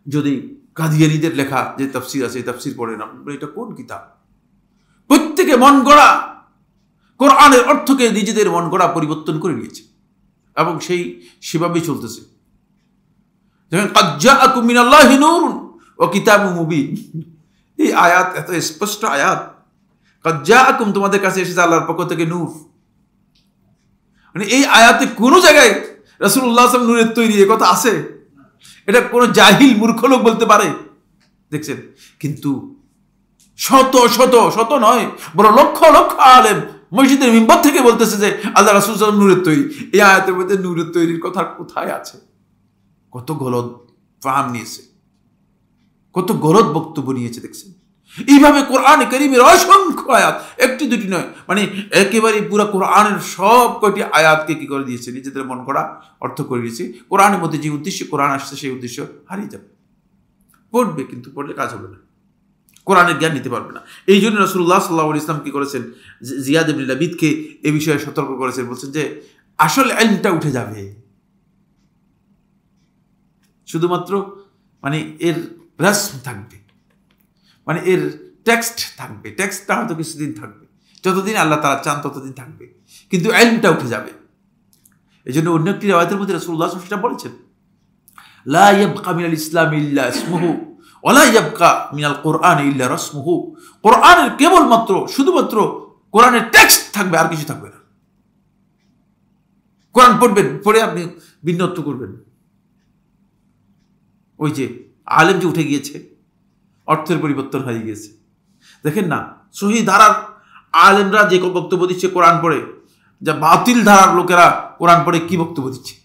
যদি কাদিয়ানীদের লেখা যে তাফসীর আছে, তাফসীর পড়েন, আপনি বলেন এটা কোন কিতাব? প্রত্যেকে মন গড়া কোরআনের অর্থকে নিজেদের মন গড়া পরিবর্তন করে নিয়েছে এবং সেভাবেই চলতেছে। দেখেন ক্বাদ জাআকুম মিনাল্লাহি নূরুন ওয়া কিতাবুম মুবিন, এই আয়াত এত স্পষ্ট আয়াত। ক্বাদ জাআকুম, তোমাদের কাছে এসেছে আল্লাহর পক্ষ থেকে নূর। মানে এই আয়াতে কোনো জায়গায় রাসূলুল্লাহ সাল্লাল্লাহু আলাইহি ওয়াসাল্লাম নূরের তৈরি এই কথা আছে? এটা কোনো জাহিল মূর্খ লোক বলতে পারে? দেখছেন, কিন্তু শত শত শত নয় বড় লক্ষ লক্ষ আলেম মসজিদের মিম্বর থেকে বলতেছে যে আল্লাহ রাসূল সাল্লাল্লাহু আলাইহি ওয়াসাল্লাম নূরের তৈরি। এই আয়াতের মধ্যে নূরের তৈরির কথা কোথায় আছে? কত গলদ ফাহাম নিয়েছে, কত গলদ বক্তব্য নিয়েছে। দেখছেন, এইভাবে কোরআন কারীমের অসংখ্য আয়াত, একটি দুটি নয়, মানে একেবারে পুরো কোরআনের সব কয়টি আয়াতকে কি করে দিয়েছে, নিজেদের মন করা অর্থ করে দিয়েছে। কোরআনের মধ্যে যে উদ্দেশ্যে কোরআন আসছে সেই উদ্দেশ্য হারিয়ে যাবে। পড়বে কিন্তু পড়লে কাজ হবে না, কোরআনের জ্ঞান নিতে পারবে না। এই জন্য রাসূলুল্লাহ সাল্লাল্লাহু আলাইহি ওয়াসাল্লাম কি করেছেন, জিয়াদ ইবনে লাবিদকে এই বিষয়ে সতর্ক করেছেন। বলছেন যে আসল ইলমটা উঠে যাবে, শুধুমাত্র মানে এর রাসম থাকবে, মানে এর টেক্সট থাকবে। টেক্সটটা হয়তো কিছুদিন থাকবে, যতদিন আল্লাহ তাআলা চান ততদিন থাকবে, কিন্তু ইলমটা উঠে যাবে। এই জন্য অন্য একটি রিওয়ায়াতের মধ্যে রাসূলুল্লাহ সাল্লাল্লাহু আলাইহি ওয়াসাল্লাম বলেছেন, লা ইয়াবকা মিনাল ইসলাম ইল্লা ইসমুহু ওয়া লা ইয়াবকা মিনাল কুরআন ইল্লা রাসমুহু। কোরআনের কেবলমাত্র শুধুমাত্র কোরআনের টেক্সট থাকবে, আর কিছু থাকবে না। কোরআন পড়বেন, পড়ে আপনি ভিন্নত্ব করবেন। ওই যে আলেম যে উঠে গিয়েছে, অর্থের পরিবর্তন হয়ে গিয়েছে। দেখেন না, সহি ধারার আলেমরা যে বক্তব্য দিচ্ছে কোরআন পড়ে, যা বাতিল ধারার লোকেরা কোরআন পড়ে কি বক্তব্য দিচ্ছে।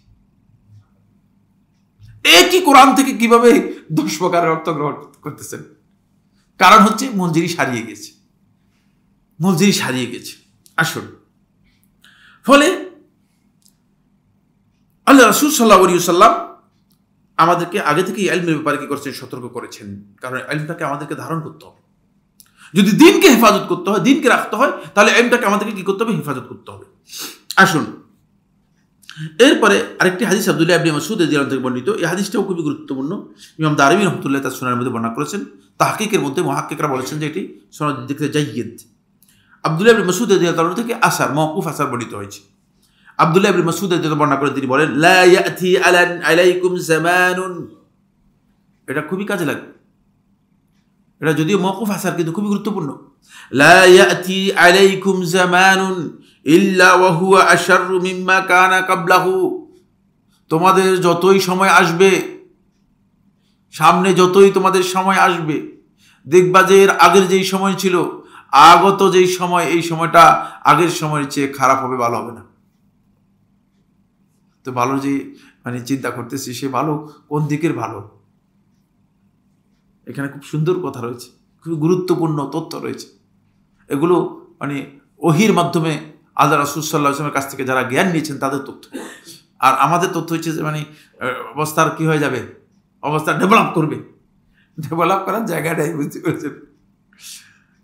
একই কোরআন থেকে কিভাবে 10 প্রকারের অর্থ গ্রহণ করতেছেন। কারণ হচ্ছে মঞ্জিরি সারিয়ে গেছে, মঞ্জিরি সারিয়ে গেছে আসল। ফলে আল্লাহ রাসূল সাল্লাল্লাহু আলাইহি ওয়াসাল্লাম আমাদেরকে আগে থেকে ইলমের ব্যাপারে কি করেছেন, সতর্ক করেছেন। কারণ ইলমটাকে আমাদেরকে ধারণ করতে হবে। যদি দ্বীনকে হেফাজত করতে হয়, দ্বীনকে রাখতে হয়, তাহলে ইলমটাকে আমাদেরকে কি করতে হবে, হেফাজত করতে হবে। আসুন, এরপরে আরেকটি হাদিস আব্দুল্লাহ ইবনে মাসউদ রাদিয়াল্লাহু আনহু থেকে বর্ণিত। এই হাদিসটাও খুবই গুরুত্বপূর্ণ। ইমাম দারিমি রাহমাতুল্লাহ তার সুনানের মধ্যে বর্ণনা করেছেন। তাহকিকের মধ্যে মুহাক্কিকরা বলেছেন যে এটি সনদ দিক থেকে জাইয়্যিদ। আব্দুল্লাহ ইবনে মাসউদ রাদিয়াল্লাহু আনহু থেকে আসার মাওকুফ আসার বর্ণিত হয়েছে। আব্দুল্লাহ ইবনে মাসউদ রাদিয়াল্লাহু বর্ণনা করে তিনি বলেন, লা ইয়াতি আলাইকুম জামানুন। এটা খুবই কাজে লাগবে। এটা যদিও মাওকুফ আসার, কিন্তু খুবই গুরুত্বপূর্ণ। লা ইয়াতি আলাইকুম জামানুন ইল্লা ওয়া হুয়া আশাররু মিম্মা কানা ক্বাবলাহু। তোমাদের যতই সময় আসবে, সামনে যতই তোমাদের সময় আসবে, দেখবা যে এর আগের যেই সময় ছিল, আগত যেই সময়, এই সময়টা আগের সময়ের চেয়ে খারাপ হবে, ভালো হবে না। তো ভালো যে মানে চিন্তা করতেছি, সে ভালো কোন দিকের ভালো, এখানে খুব সুন্দর কথা রয়েছে, খুব গুরুত্বপূর্ণ তথ্য রয়েছে। এগুলো মানে ওহির মাধ্যমে আল্লাহ রাসূল সাল্লাল্লাহু আলাইহি ওয়াসাল্লামের কাছ থেকে যারা জ্ঞান নিয়েছেন তাদের তথ্য। আর আমাদের তথ্য হচ্ছে যে মানে অবস্থার কি হয়ে যাবে, অবস্থা ডেভেলপ করবে। ডেভেলপ করার জায়গাটাই বুঝতে পেরেছেন,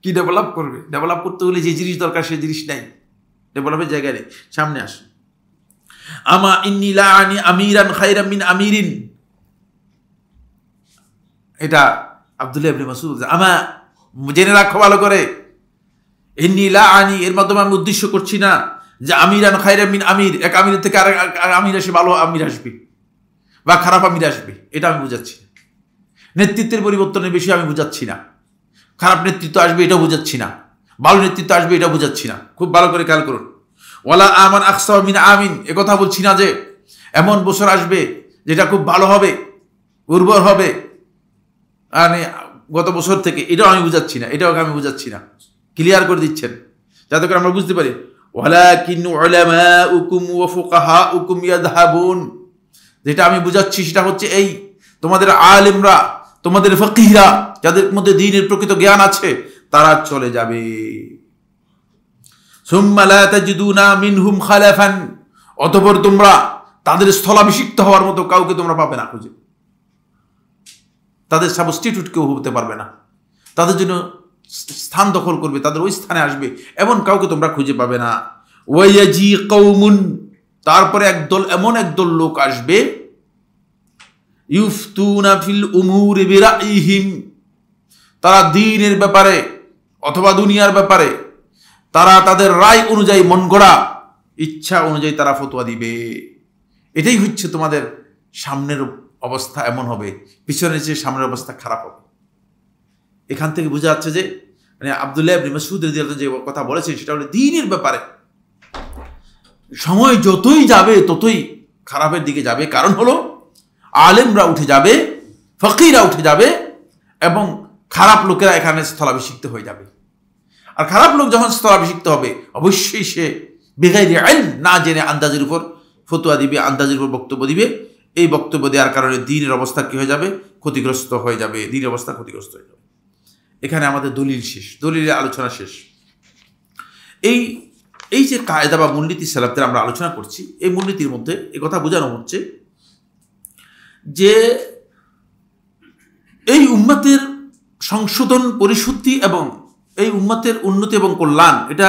কি ডেভেলপ করবে। ডেভেলপ করতে হলে যে জিনিস দরকার সেই জিনিস নাই, ডেভেলপের জায়গা নেই। সামনে আসে, আমা ইন্নী লা আনি আমিরান খায়রাম মিন আমিরিন। এটা আব্দুল্লাহ ইবনে মাসউদ, আমা জেনে রাখো ভালো করে, ইন্নী লা আনি এর মাধ্যমে আমি উদ্দেশ্য করছি না যে আমিরান খায়রাম মিন আমির, এক আমিরের থেকে আরেক আমির আসে, ভালো আমির আসবে বা খারাপ আমির আসবে, এটা আমি বুঝাচ্ছি না। নেতৃত্বের পরিবর্তনের বিষয়ে আমি বুঝাচ্ছি না। খারাপ নেতৃত্ব আসবে এটা বুঝাচ্ছি না, ভালো নেতৃত্ব আসবে এটা বুঝাচ্ছি না। খুব ভালো করে খেয়াল করুন। ওয়ালা আমান আকসা মিন আমিন, এ কথা বলছি না যে এমন বছর আসবে যেটা খুব ভালো হবে, উর্বর হবে মানে গত বছর থেকে, এটাও আমি বুঝাচ্ছি না, এটাও আমি বুঝাচ্ছি না। ক্লিয়ার করে দিচ্ছেন যাতে করে আমরা বুঝতে পারি। ওয়ালাকিন উলামাউকুম ওয়া ফুকাহাউকুম ইয়াযহাবুন, যেটা আমি বুঝাচ্ছি সেটা হচ্ছে এই, তোমাদের আলেমরা, তোমাদের ফকিহরা, যাদের মধ্যে দ্বীনের প্রকৃত জ্ঞান আছে, তারা চলে যাবে। সুম্মা লা তাজিদুনা মিনহুম খালাফান, অতঃপর তোমরা তাদের স্থলাভিষিক্ত হওয়ার মতো কাউকে তোমরা পাবে না খুঁজে, তাদের সাবস্টিটিউট কেউ হতে পারবে না, তাদের জন্য স্থান দখল করবে, তাদের ওই স্থানে আসবে এমন কাউকে তোমরা খুঁজে পাবে না। ওয়ায়াজি কওমুন, তারপরে একদল, এমন একদল লোক আসবে, ইউফতুনা ফিল উমুরি বিরাইহিম, তারা দ্বীনের ব্যাপারে অথবা দুনিয়ার ব্যাপারে তারা তাদের রায় অনুযায়ী, মন গড়া ইচ্ছা অনুযায়ী তারা ফতোয়া দিবে। এটাই হচ্ছে তোমাদের সামনের অবস্থা, এমন হবে, পিছনের চেয়ে সামনের অবস্থা খারাপ হবে। এখান থেকে বোঝা যাচ্ছে যে মানে আব্দুল্লাহ ইবনে মাসউদ রাদিয়াল্লাহু যে কথা বলেছেন সেটা হলো দ্বীনের ব্যাপারে সময় যতই যাবে ততই খারাপের দিকে যাবে। কারণ হলো আলেমরা উঠে যাবে, ফকিরা উঠে যাবে এবং খারাপ লোকেরা এখানে স্থলাভিষিক্ত হয়ে যাবে। আর খারাপ লোক যখন স্থলাভিষিক্ত হবে অবশ্যই সে বেগাইরি ইলম, না জেনে আন্দাজের উপর ফতোয়া দিবে, আন্দাজের উপর বক্তব্য দিবে। এই বক্তব্য দেওয়ার কারণে দ্বীনের অবস্থা কি হয়ে যাবে? ক্ষতিগ্রস্ত হয়ে যাবে, দ্বীনের অবস্থা ক্ষতিগ্রস্ত হয়ে যাবে। এখানে আমাদের দলিল শেষ, দলিলের আলোচনা শেষ। এই যে কায়দা বা মূলনীতি সালাফদের আমরা আলোচনা করছি, এই মূলনীতির মধ্যে এই কথা বোঝানো হচ্ছে যে এই উম্মতের সংশোধন, পরিশুদ্ধি এবং এই উম্মতের উন্নতি এবং কল্যাণ, এটা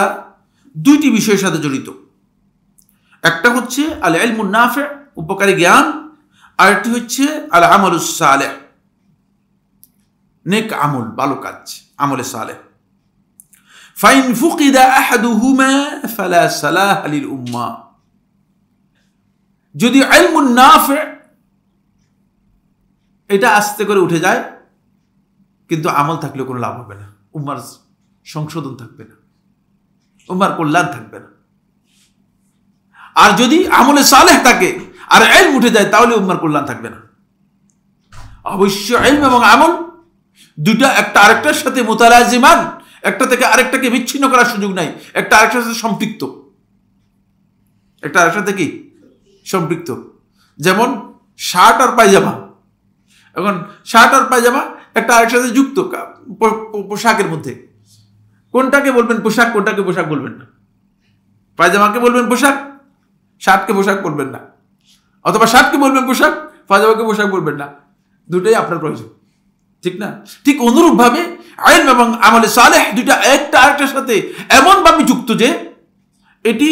দুইটি বিষয়ের সাথে জড়িত। একটা হচ্ছে আল ইলমুন নাফি, উপকারী জ্ঞান, আর একটি হচ্ছে আল আমালুস সালেহ, নেক আমল, ভালো কাজ, আমলে সালেহ। ফাইন ফুকিদা আহাদুহুমা ফালা সালাহ লিল উম্মাহ, যদি ইলমুন নাফি এটা আস্তে করে উঠে যায় কিন্তু আমল থাকলে কোনো লাভ হবে না, উম্মার সংশোধন থাকবে না, উম্মার কল্যাণ থাকবে না। আর যদি আমলে সালেহ থাকে আর ইলম উঠে যায় তাহলে উম্মার কল্যাণ থাকবে না। অবশ্য ইলম এবং আমল দুইটা একটা আরেকটার সাথে মুতালাজিমান, একটা থেকে আরেকটাকে বিচ্ছিন্ন করার সুযোগ নাই, একটা আরেকটার সাথে সম্পৃক্ত, একটা আরেকটার থেকে সম্পৃক্ত। যেমন শার্ট আর পায়জামা, এখন শার্ট আর পায়জামা একটা আরেকটার সাথে যুক্ত পোশাকের মধ্যে, কোনটাকে বলবেন পোশাক, কোনটাকে পোশাক বলবেন না। পায়জামাকে বলবেন পোশাক, শার্টকে পোশাক বলবেন না, অথবা শার্টকে বলবেন পোশাক, পায়জামাকে পোশাক বলবেন না, দুটোই আপনার প্রয়োজন, ঠিক না? ঠিক অনুরূপভাবে ইলম এবং আমলে সালেহ দুইটা একটা আরেকটার সাথে এমনভাবে যুক্ত যে এটি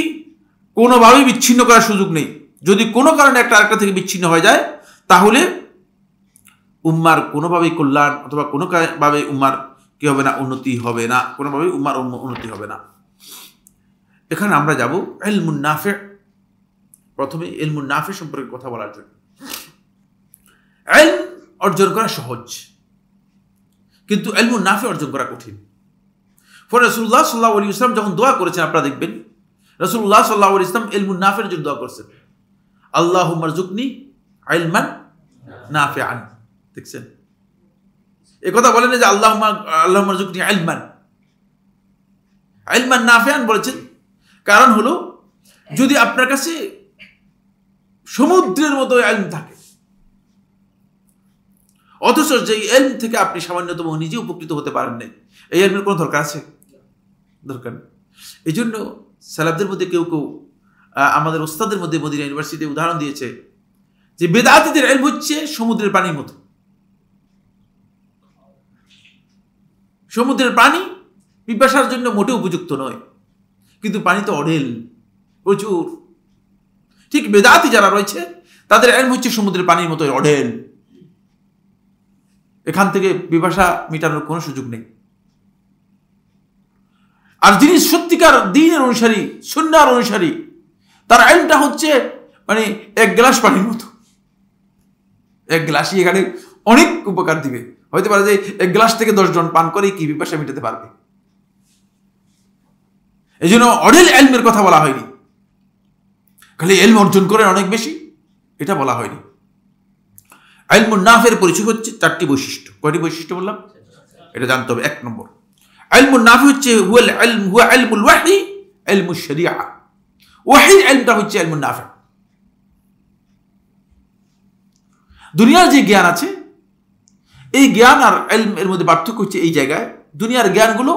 কোনোভাবেই বিচ্ছিন্ন করার সুযোগ নেই। যদি কোনো কারণে একটা আরেকটা থেকে বিচ্ছিন্ন হয়ে যায় তাহলে উম্মার কোনোভাবেই কল্যাণ অথবা কোনোভাবে উম্মার কি হবে না, উন্নতি হবে না, কোনোভাবেই উম্মার উন্নতি হবে না। এখানে আমরা যাব ইলমুন নাফি। প্রথমে ইলমুন নাফি সম্পর্কে কথা বলার জন্য। ইলম অর্জন করা সহজ, কিন্তু ইলমুন নাফি অর্জন করা কঠিন। ফলে রাসূলুল্লাহ সাল্লাল্লাহু আলাইহি ওয়াসাল্লাম যখন দোয়া করেছেন, আপনারা দেখবেন রাসূলুল্লাহ সাল্লাল্লাহু আলাইহি ওয়াসাল্লাম ইলমুন নাফির জন্য দোয়া করেছেন, আল্লাহুম্মা রযুকনি ইলমান নাফিআন। দেখছেন, এই কথা বলেন যে আল্লাহুম্মা রযুকনি ইলমান নাফিআন বলেছেন। কারণ হলো যদি আপনার কাছে সমুদ্রের মতো ইলম থাকে অথচ যে ইলম থেকে আপনি সামান্যতম নিজে উপকৃত হতে পারেন নাই, এই ইলমের কোনো দরকার আছে? দরকার নেই। এই জন্য সালাফদের মধ্যে কেউ কেউ আমাদের ওস্তাদের মধ্যে মদিনা ইউনিভার্সিটি উদাহরণ দিয়েছে যে বেদাতীদের ইলম হচ্ছে সমুদ্রের পানির মতো। সমুদ্রের পানি পিপাসার জন্য মোটেও উপযুক্ত নয়, কিন্তু পানি তো অঢেল, প্রচুর। ঠিক বেদাতি যারা রয়েছে তাদের ইলম হচ্ছে সমুদ্রের পানির মতো অঢেল, এখান থেকে পিপাসা মেটানোর কোনো সুযোগ নেই। আর যিনি সত্যিকার দ্বীনের অনুসারী, সুন্নাহর অনুসারী, তার ইলমটা হচ্ছে মানে এক গ্লাস পানির মতো। এক গ্লাসই এখানে অনেক উপকার দিবে। হইতে পারে যে এক গ্লাস থেকে 10 জন পান করে কি পিপাসা মেটাতে পারবে। এই জন্য অঢেল ইলমের কথা বলা হয়নি, খালি ইলম অর্জন করে অনেক বেশি এটা বলা হয়নি। ইলমুন নাফির পরিচয় হচ্ছে 4টি বৈশিষ্ট্য। কয়টি বৈশিষ্ট্য বললাম? এটা জানতে হবে। 1 নম্বর, ইলমুন নাফি হচ্ছে হুয়া ইলমুল ওয়াহী ইলমুশ শরিয়া, ওয়াহির ইলমটা হচ্ছে ইলমুন নাফি। দুনিয়ার যে জ্ঞান আছে এই জ্ঞান আর ইলম এর মধ্যে পার্থক্য হচ্ছে এই জায়গায়, দুনিয়ার জ্ঞানগুলো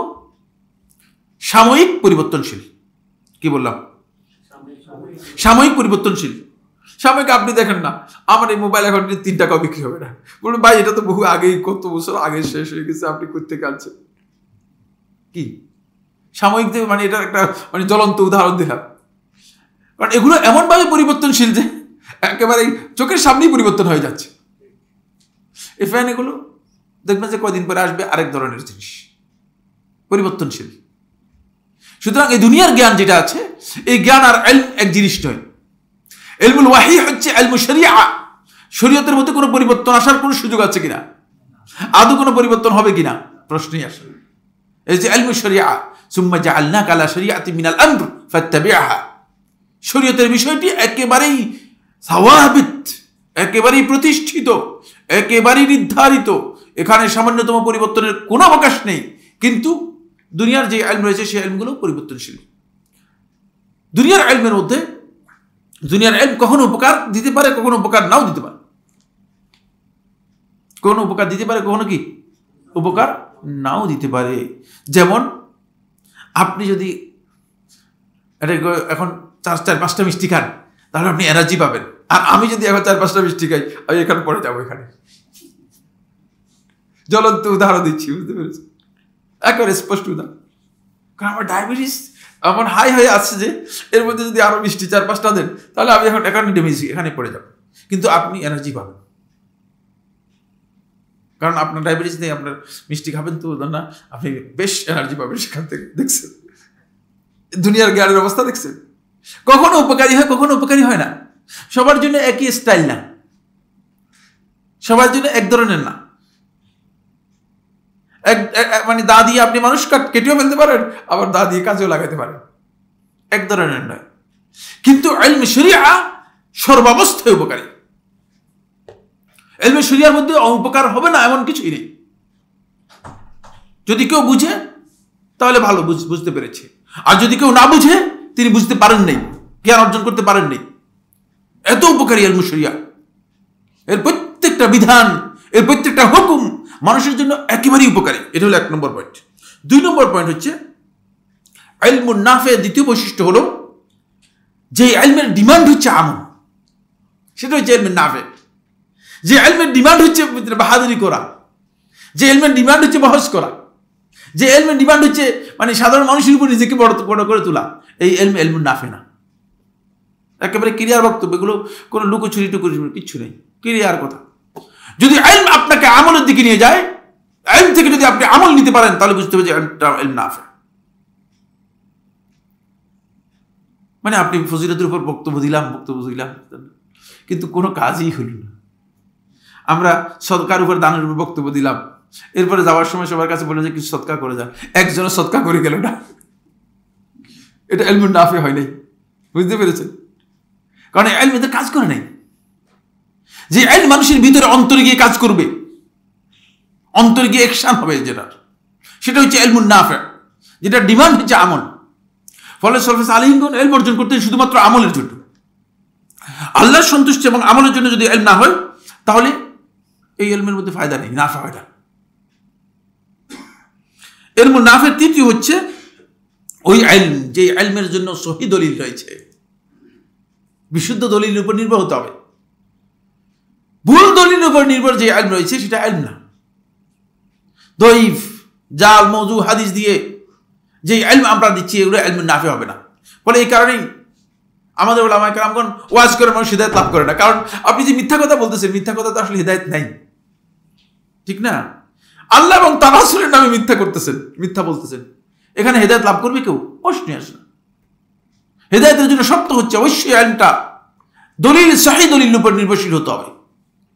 সাময়িক পরিবর্তনশীল। কি বললাম? সাময়িক পরিবর্তনশীল। সাময়িক আপনি দেখেন না, আমার এই মোবাইল এখন 3 টাকাও বিক্রি হবে না, বলুন ভাই এটা তো বহু আগেই, কত বছর আগে শেষ হয়ে গেছে, আপনি কোত্থেকে আনছেন? কি সাময়িক, মানে এটা একটা মানে জ্বলন্ত উদাহরণ দিলাম। কারণ এগুলো এমনভাবে পরিবর্তনশীল যে একেবারে চোখের সামনেই পরিবর্তন হয়ে যাচ্ছে। এই ফ্যান এগুলো দেখবেন যে কয়দিন পরে আসবে আরেক ধরনের জিনিস, পরিবর্তনশীল। সুতরাং এই দুনিয়ার জ্ঞান যেটা আছে, এই জ্ঞান আর ইলম এক জিনিস নয়। ইলমুল ওয়াহি হচ্ছে ইলমুশ শরিয়া। শরীয়তের মধ্যে কোনো পরিবর্তন আসার কোনো সুযোগ আছে কিনা, আদৌ কোনো পরিবর্তন হবে কিনা, প্রশ্নই আসে। এই যে ইলমুশ শরিয়া, সুম্মা জাআলনাকা আলা শরিয়াতিন মিনাল আমর ফাত্তাবি'হা, শরীয়তের বিষয়টি একেবারেই সাওয়াবিত, একেবারেই প্রতিষ্ঠিত, একেবারেই নির্ধারিত, এখানে সামান্যতম পরিবর্তনের কোনো অবকাশ নেই। কিন্তু দুনিয়ার যে ইলম রয়েছে সেই ইলমগুলো পরিবর্তনশীল। দুনিয়ার ইলমের মধ্যে, দুনিয়ার ইলম কখনো উপকার দিতে পারে, কখনো উপকার নাও দিতে পারে, কখনো উপকার দিতে পারে, কখনো কি উপকার নাও দিতে পারে। যেমন আপনি যদি এখন 4-5টা মিষ্টি খান তাহলে আপনি এনার্জি পাবেন, আর আমি যদি এখন 4-5টা মিষ্টি খাই আমি এখানে পড়ে যাবো। এখানে জ্বলন্ত উদাহরণ দিচ্ছি, বুঝতে পেরেছি, একেবারে স্পষ্ট উদাহরণ। কারণ আমার ডায়াবেটিস এমন হাই হয়ে আসছে যে এর মধ্যে যদি আরো মিষ্টি 4-5টা দেন তাহলে আমি এখন এখানে পড়ে যাবো, কিন্তু আপনি এনার্জি পাবেন। কারণ আপনার ডায়াবেটিস নেই, আপনার মিষ্টি খাবেন তো না, আপনি বেশ এনার্জি পাবেন সেখান থেকে। দেখছেন দুনিয়ার জ্ঞানের অবস্থা, দেখছেন কখনো উপকারী হয়, কখনো উপকারী হয় না। সবার জন্য একই স্টাইল না, সবার জন্য এক ধরনের না। মানে দা দিয়ে আপনি মানুষ কেটেও ফেলতে পারেন, আবার দা দিয়ে কাজেও লাগাতে পারেন, এক ধরনের নয়। কিন্তু ইলম শরিয়া সর্বাবস্থায় উপকারী। ইলম শরিয়ার মধ্যে উপকার হবে না এমন কিছুই নেই। যদি কেউ বুঝে তাহলে ভালো, বুঝতে পেরেছে। আর যদি কেউ না বুঝে, তিনি বুঝতে পারেন নাই, জ্ঞান অর্জন করতে পারেন নাই। এত উপকারী ইলম শরিয়া। এর প্রত্যেকটা বিধান, এর প্রত্যেকটা হুকুম মানুষের জন্য একেবারেই উপকারী। এটা হলো 1 নম্বর পয়েন্ট। 2 নম্বর পয়েন্ট হচ্ছে ইলমুন নাফি। দ্বিতীয় বৈশিষ্ট্য হলো যে ইলমের ডিমান্ড হচ্ছে আমল, সেটা হচ্ছে ইলমুন নাফি। যে ইলমের ডিমান্ড হচ্ছে বাহাদুরি করা, যে ইলমের ডিমান্ড হচ্ছে বহস করা, যে ইলমের ডিমান্ড হচ্ছে মানে সাধারণ মানুষের উপর নিজেকে বড় করে তোলা, এই ইলমুন নাফি না। একেবারে ক্লিয়ার বক্তব্য, এগুলো কোনো লুকোচুরি টুকুরি কিচ্ছু নেই, ক্লিয়ার কথা। যদি ইলম আপনাকে আমলের দিকে নিয়ে যায়, ইলম থেকে যদি আপনি আমল নিতে পারেন, তাহলে বুঝতে হবে যে ইলম নাফি। মানে আপনি ফজিলতের উপর বক্তব্য দিলাম, কিন্তু কোনো কাজই হলো না। আমরা সদকার উপর, দানের উপর বক্তব্য দিলাম, এরপরে যাওয়ার সময় সবার কাছে বলে যে কিছু সদকা করে যান, একজনও সদকা করে গেল না, এটা ইলমুন নাফি হয় নাই। বুঝতে পেরেছেন? কারণ ইলম এদের কাজ করে নাই। যে ইলম মানুষের ভিতরে অন্তরে গিয়ে কাজ করবে, অন্তরে গিয়ে অ্যাকশন হবে, সেটা হচ্ছে ইলমুন নাফি, যেটা ডিমান্ড হচ্ছে আমল। ফলে সলফে সালিহিনগণ ইলম অর্জন করতেন শুধুমাত্র আমলের জন্য। আল্লাহর সন্তুষ্টি এবং আমলের জন্য যদি ইলম না হয়, তাহলে এই ইলমের মধ্যে ফায়দা নেই, নাফা হয় না। ইলমুন নাফি তৃতীয় হচ্ছে ওই ইলম যে ইলমের জন্য সহি দলিল রয়েছে, বিশুদ্ধ দলিলের উপর নির্ভর হতে হবে। ভুল দলিলের উপর নির্ভর যে ইলম রয়েছে সেটা ইলম না। দঈফ, জাল, মওযু হাদিস দিয়ে যে ইলম আমরা দিচ্ছি, এগুলো ইলমুন নাফি হবে না। ফলে এই কারণেই আমাদের উলামায়ে কেরামগণ ওয়াজ করে মানুষ হিদায়াত লাভ করে না। কারণ আপনি যে মিথ্যা কথা বলতেছেন, মিথ্যা কথা তো আসলে হিদায়াত নাই, ঠিক না? আল্লাহ এবং তার রাসূলের নামে মিথ্যা বলতেছেন, এখানে হিদায়াত লাভ করবে কেউ? প্রশ্নই আসে না। হিদায়াতের জন্য শর্ত হচ্ছে অবশ্যই ইলমটা দলিল, সহিহ দলিলের উপর নির্ভরশীল হতে হবে,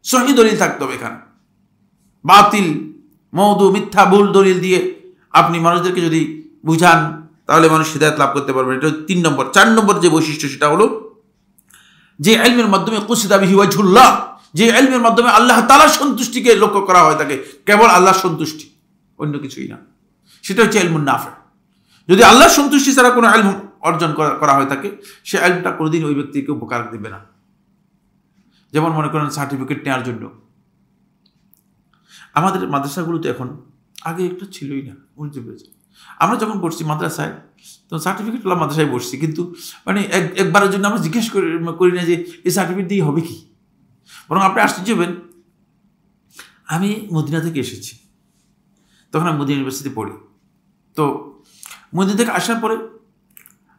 সহিহ দলিল থাকতে হবে। এখানে বাতিল, মওদু, মিথ্যা, ভুল দলিল দিয়ে আপনি মানুষদেরকে যদি বুঝান, তাহলে মানুষ হিদায়াত লাভ করতে পারবে। এটা 3 নম্বর। 4 নম্বর যে বৈশিষ্ট্য সেটা হলো যে ইলমের মাধ্যমে কুসিদা বিহি ওয়াজহুল্লাহ, যে ইলমের মাধ্যমে আল্লাহ তাআলার সন্তুষ্টিকে লক্ষ্য করা হয় থাকে, কেবল আল্লাহর সন্তুষ্টি, অন্য কিছুই না। সেটা হচ্ছে ইলমুন নাফি। যদি আল্লাহর সন্তুষ্টি ছাড়া কোনো ইলম অর্জন করা হয় থাকে, সে ইলমটা কোনোদিন ওই ব্যক্তিকে উপকার দেবে না। যেমন মনে করেন সার্টিফিকেট নেওয়ার জন্য আমাদের মাদ্রাসাগুলোতে এখন, আগে একটা ছিলই না, বুঝতে পেরেছি। আমরা যখন পড়ছি মাদ্রাসায়, তখন সার্টিফিকেটওয়ালা মাদ্রাসায় বসছি, কিন্তু মানে একবারের জন্য আমরা জিজ্ঞেস করি না যে এই সার্টিফিকেট দিয়ে হবে কি। বরং আপনি আশ্চর্য হবেন, আমি মদিনা থেকে এসেছি, তখন আমি মদিনা ইউনিভার্সিটি পড়ি। তো মদিনা থেকে আসার পরে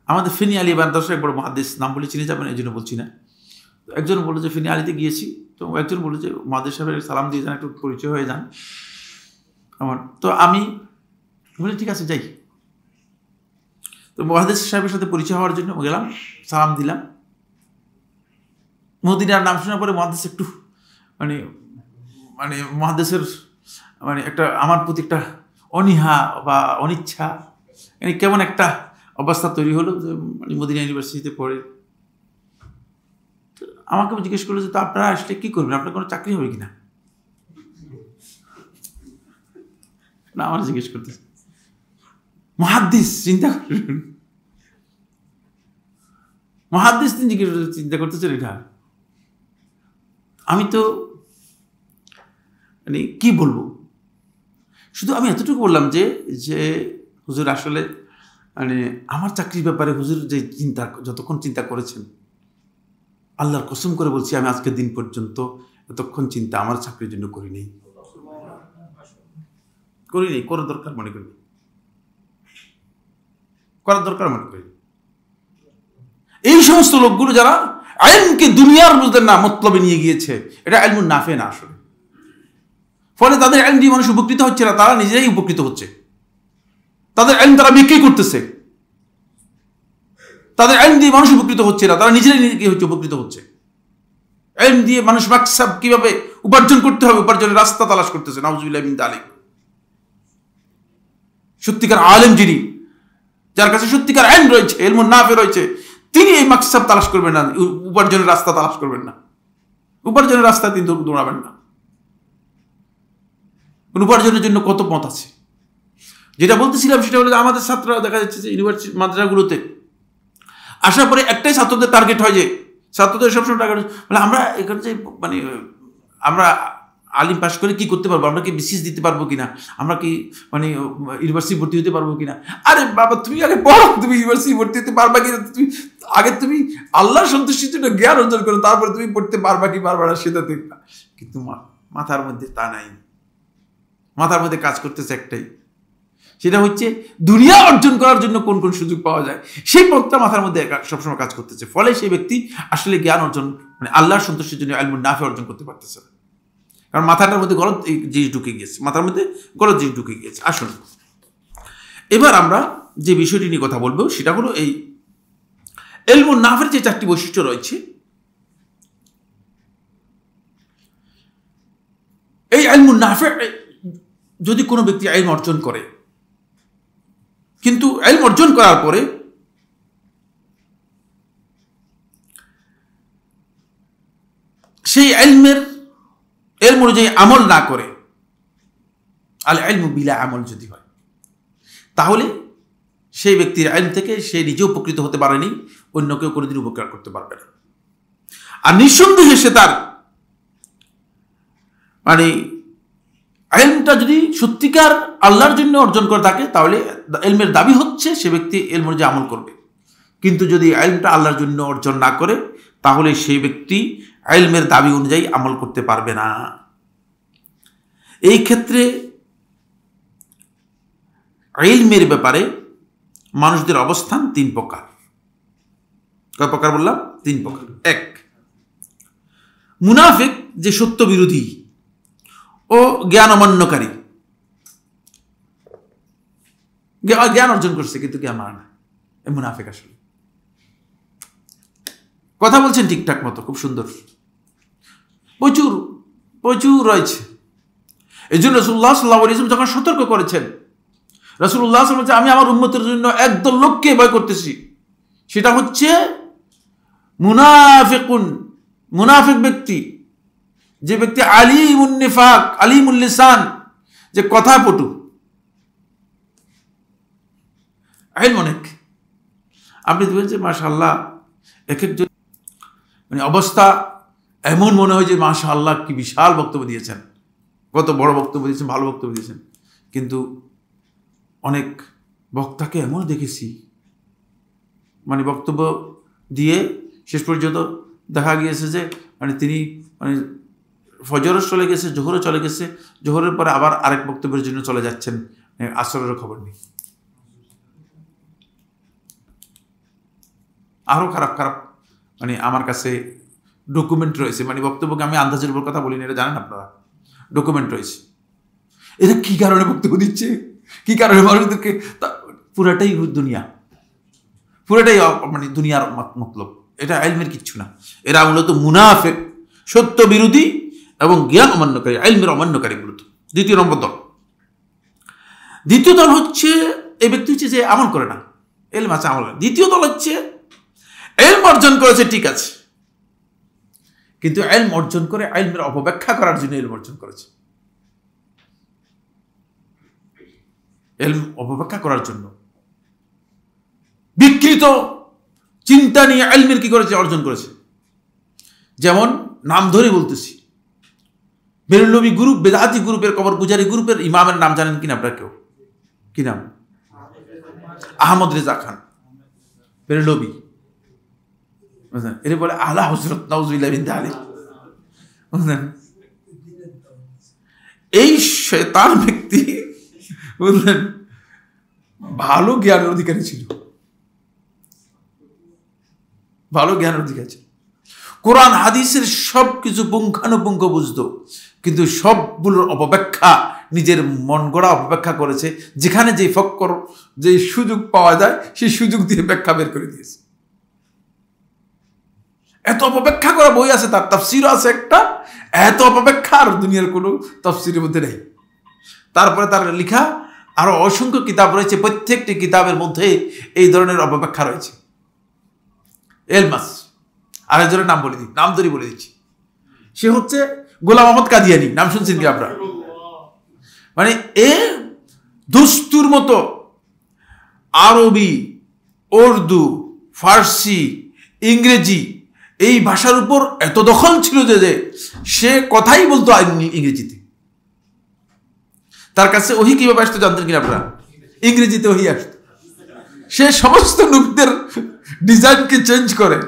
আমাদের ফেনী আলী মাদ্রাসা এক বড় মুহাদ্দিস, নাম বলে চিনে যাবেন এই জন্য বলছি না, একজন বললো যে ফেনী আলীতে গিয়েছি, তো একজন বললো যে মুহাদ্দিস সাহেবের সালাম দিয়ে যান, একটু পরিচয় হয়ে যান আমার। তো আমি বলি ঠিক আছে যাই। তো মুহাদ্দিস সাহেবের সাথে পরিচয় হওয়ার জন্য গেলাম, সালাম দিলাম। মদিনার নাম শোনার পরে মুহাদ্দিস একটু মানে মুহাদ্দিসের মানে একটা আমার প্রতি একটা অনীহা বা অনিচ্ছা, মানে কেমন একটা অবস্থা তৈরি হলো যে মদিনা ইউনিভার্সিটিতে পড়ে। আমাকে জিজ্ঞেস করলো যে তো আপনারা আসলে কি করবেন, আপনার কোনো চাকরি হবে কিনা। না, আমার জিজ্ঞেস করতেছে মুহাদ্দিস, চিন্তা করবেন মুহাদ্দিস তিনি চিন্তা করতেছেন এটা। আমি তো মানে কি বলবো, শুধু আমি এতটুকু বললাম যে হুজুর আসলে মানে আমার চাকরির ব্যাপারে হুজুর যে চিন্তা, যতক্ষণ চিন্তা করেছেন, আল্লাহর কসম করে বলছি আমি আজকের দিন পর্যন্ত এতক্ষণ চিন্তা আমার চাকরির জন্য করিনি, করার দরকার মনে করি, করার দরকার মনে করি। এই সমস্ত লোকগুলো যারা ইলমকে দুনিয়ার মধ্যে না মতলবে নিয়ে গিয়েছে, এটা ইলমুন নাফে না আসলে। ফলে তাদের ইলম দিয়ে মানুষ উপকৃত হচ্ছে না, তারা নিজেরাই উপকৃত হচ্ছে। তাদের ইলম তারা বিক্রি করতেছে, তাদের ইলম দিয়ে মানুষ উপকৃত হচ্ছে না, তারা নিজেরাই উপকৃত হচ্ছে। ইলম দিয়ে মানুষ মাকসাব কিভাবে উপার্জন করতে হবে, উপার্জনের রাস্তা তালাশ করতেছে। নাউজুবিল্লাহ মিন যালিক। সত্যিকার আলেম যিনি, যার কাছে সত্যিকার ইলম রয়েছে, ইলমুন নাফে রয়েছে, তিনি এই মাকসাব তালাশ করবেন না, উপার্জনের রাস্তা তালাশ করবেন না, উপার্জনের রাস্তা তিনি দৌড়াবেন না। উপার্জনের জন্য কত পথ আছে। যেটা বলতেছিলাম সেটা হলো আমাদের ছাত্ররা দেখা যাচ্ছে যে ইউনিভার্সিটি মাদ্রাসাগুলোতে আসার পরে একটাই ছাত্রদের টার্গেট হয়, যে ছাত্রদের সবসময় টার্গেট মানে আমরা এখানে যে মানে আমরা আলিম পাস করে কি করতে পারবো, আমরা কি বিসিএস দিতে পারবো কিনা, আমরা কি মানে ইউনিভার্সিটি ভর্তি হতে পারবো কিনা। আরে বাবা, তুমি আগে পড়ো, তুমি ইউনিভার্সিটি ভর্তি হতে পারবা কিনা, তুমি আল্লাহর সন্তুষ্টির জন্য জ্ঞান অর্জন করো, তারপরে তুমি পড়তে পারবা কি পারবা না সেটা দেখবা। কিন্তু মাথার মধ্যে তা নাই, মাথার মধ্যে কাজ করতেছে একটাই, সেটা হচ্ছে দুনিয়া অর্জন করার জন্য কোন কোন সুযোগ পাওয়া যায়, সেই পথটা মাথার মধ্যে সবসময় কাজ করতেছে। ফলে সেই ব্যক্তি আসলে জ্ঞান অর্জন মানে আল্লাহর সন্তুষ্টির জন্য ইলমুন নাফে অর্জন করতে পারতেছে না, কারণ মাথাটার মধ্যে গলদ জিনিস ঢুকে গিয়েছে, মাথার মধ্যে গলদ জিনিস ঢুকে গিয়েছে। আসুন এবার আমরা যে বিষয়টি নিয়ে কথা বলবো সেটা হলো এই ইলমুন নাফের যে 4টি বৈশিষ্ট্য রয়েছে। এই ইলমুন নাফে যদি কোনো ব্যক্তি ইলম অর্জন করে, কিন্তু ইলম অর্জন করার পরে সেই ইলম অনুযায়ী আমল না করে, আল ইলমু বিলা আমল যদি হয়, তাহলে সেই ব্যক্তির ইলম থেকে সে নিজে উপকৃত হতে পারেনি, অন্য কেউ কোনোদিন উপকার করতে পারবে না। আর নিঃসন্দেহে সে তার মানে ইলমটা যদি সত্যিকার আল্লাহর জন্য অর্জন করে থাকে, তাহলে ইলমের দাবি হচ্ছে সে ব্যক্তি ইলম অনুযায়ী আমল করবে। কিন্তু যদি ইলমটা আল্লাহর জন্য অর্জন না করে, তাহলে সেই ব্যক্তি ইলমের দাবি অনুযায়ী আমল করতে পারবে না। এই ক্ষেত্রে ইলমের ব্যাপারে মানুষদের অবস্থান 3 প্রকার। কয় প্রকার বললাম? 3 প্রকার। 1, মুনাফিক, যে সত্য বিরোধী ও জ্ঞান অমান্যকারী, জ্ঞান অর্জন করছে কিন্তু জ্ঞান মানে না, এই মুনাফিক। আসলে কথা বলছেন ঠিকঠাক মতো, খুব সুন্দর, প্রচুর প্রচুর রয়েছে। এই জন্য রাসূলুল্লাহ সাল্লাল্লাহু আলাইহি ওয়াসাল্লাম যখন সতর্ক করেছেন, রাসূলুল্লাহ সাল্লাল্লাহু আলাইহি ওয়াসাল্লাম আমি আমার উম্মতের জন্য একদল লোককে ভয় করতেছি, সেটা হচ্ছে মুনাফিকুন, মুনাফিক ব্যক্তি, যে ব্যক্তি আলিমুন নিফাক, আলিমুল লিসান, যে কথা পটু, ইলম অনেক, আপনি দেখবেন যে মাশাআল্লাহ এক একজন মানে অবস্থা এমন মনে হয় যে মাশাআল্লাহ কি বিশাল বক্তব্য দিয়েছেন, কত বড় বক্তব্য দিয়েছেন, ভালো বক্তব্য দিয়েছেন। কিন্তু অনেক বক্তাকে এমন দেখেছি মানে বক্তব্য দিয়ে শেষ পর্যন্ত দেখা গিয়েছে যে মানে তিনি মানে ফজরও চলে গেছে, জোহরও চলে গেছে, জোহরের পরে আবার আরেক বক্তব্যের জন্য চলে যাচ্ছেন, আসরের খবর নেই। আরও খারাপ খারাপ মানে আমার কাছে ডকুমেন্ট রয়েছে, মানে বক্তব্যকে আমি আন্দাজের উপর কথা বলি না, এটা জানেন আপনারা, ডকুমেন্ট রয়েছে। এটা কি কারণে বক্তব্য দিচ্ছে, কি কারণে মানুষদেরকে, পুরাটাই দুনিয়া, পুরাটাই মানে দুনিয়ার মতলব, এটা ইলমের কিচ্ছু না। এরা মূলত মুনাফিক, সত্য বিরোধী এবং জ্ঞান অমান্যকারী, ইলমের অমান্যকারী মূলত দ্বিতীয় নম্বর দল। দ্বিতীয় দল হচ্ছে এই ব্যক্তি হচ্ছে যে আমল করে না, ইলম আছে আমল। দ্বিতীয় দল হচ্ছে ইলম অর্জন করেছে ঠিক আছে, কিন্তু ইলম অর্জন করে ইলমের অপব্যাখ্যা করার জন্য ইলম অর্জন করেছে, ইলম অপব্যাখ্যা করার জন্য বিকৃত চিন্তা নিয়ে ইলমের কি করেছে, অর্জন করেছে। যেমন নাম ধরে বলতেছি, বেরেলভী গ্রুপ, বেদাতি গ্রুপের, কবর পূজারী গ্রুপের ইমামের নাম জানেন কিনা আপনারা কেউ? কি নাম? আহমদ রেজা খান বেরেলভী, এর বলে আলা হযরত নাউজুবিল্লাহ বিন যালিক। এই শয়তান ব্যক্তি বুঝলেন ভালো জ্ঞানের অধিকারী ছিল, ভালো জ্ঞানের অধিকারী ছিল, কোরআন হাদিসের সব কিছু পুঙ্খানুপুঙ্খ বুঝতো, কিন্তু সবগুলোর অপব্যাখ্যা নিজের মন গড়া অপব্যাখ্যা করেছে, যেখানে যে ফক্কর যে সুযোগ পাওয়া যায় সেই সুযোগ দিয়ে ব্যাখ্যা বের করে দিয়েছে। এত অপব্যাখ্যা করা বই আছে, তার তাফসিরও আছে একটা, এত অপব্যাখ্যা আর দুনিয়ার কোনো তাফসিরের মধ্যে নেই। তারপরে তার লেখা আরো অসংখ্য কিতাব রয়েছে, প্রত্যেকটি কিতাবের মধ্যে এই ধরনের অপব্যাখ্যা রয়েছে। এলমাস আর একজনের নাম বলে দিই, নাম ধরে বলে দিচ্ছি, সে হচ্ছে গোলাম আহমদ কাদিয়ানি, নাম শুনছেন কি আপনারা? মানে এ দুস্তুর মতো আরবি, উর্দু, ফার্সি, ইংরেজি এই ভাষার উপর এত দখল ছিল যে সে কথাই বলতো ইংরেজিতে। তার কাছে ওহি কিভাবে আসতো জানতেন কিনা আপনারা? ইংরেজিতে ওহি আসতো। সে সমস্ত নবীদের ডিজাইনকে চেঞ্জ করে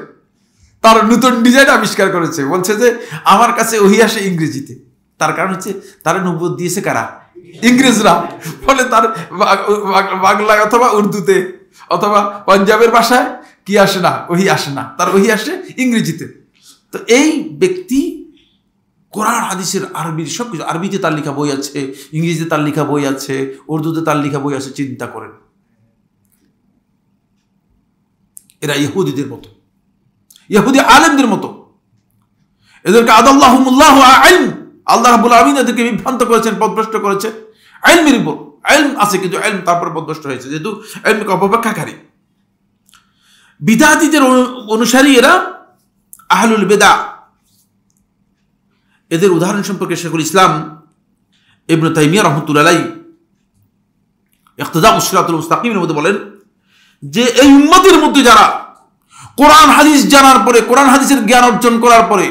তার নতুন ডিজাইন আবিষ্কার করেছে, বলছে যে আমার কাছে ওহি আসে ইংরেজিতে। তার কারণ হচ্ছে তার নবুয়ত দিয়েছে কারা? ইংরেজরা। ফলে তার বাংলায় অথবা উর্দুতে অথবা পাঞ্জাবের ভাষায় কি আসে না, ওহি আসে না, তার ওহি আসে ইংরেজিতে। তো এই ব্যক্তি কোরআন হাদিসের আরবির সবকিছু, আরবিতে তার লেখা বই আছে, ইংরেজিতে তার লেখা বই আছে, উর্দুতে তার লেখা বই আছে। চিন্তা করেন, এরা ইহুদিদের মতো, ইহুদি আলেমদের মতো। এদেরকে আদাল্লাহুমুল্লাহ ইলম, আল্লাহ রাব্বুল আলামিন এদেরকে বিভ্রান্ত করেছেন, পথভ্রষ্ট করেছেন ইলমের উপর। ইলম আছে কিন্তু ইলম তারপর পথভ্রষ্ট হয়েছে, যেহেতু ইলমকে অপব্যাখ্যাকারী। বিদআতীদের অনুসারী এরা আহলুল বিদআ। এদের উদাহরণ সম্পর্কে শেখুল ইসলাম ইবনে তাইমিয়া রাহমাতুল্লাহ আলাইহি ইক্তিদাউস সিরাতুল মুস্তাকিমের মধ্যে বলেন যে এই উম্মতের মধ্যে যারা কোরআন হাদিস জানার পরে, কোরআন হাদিসের জ্ঞান অর্জন করার পরে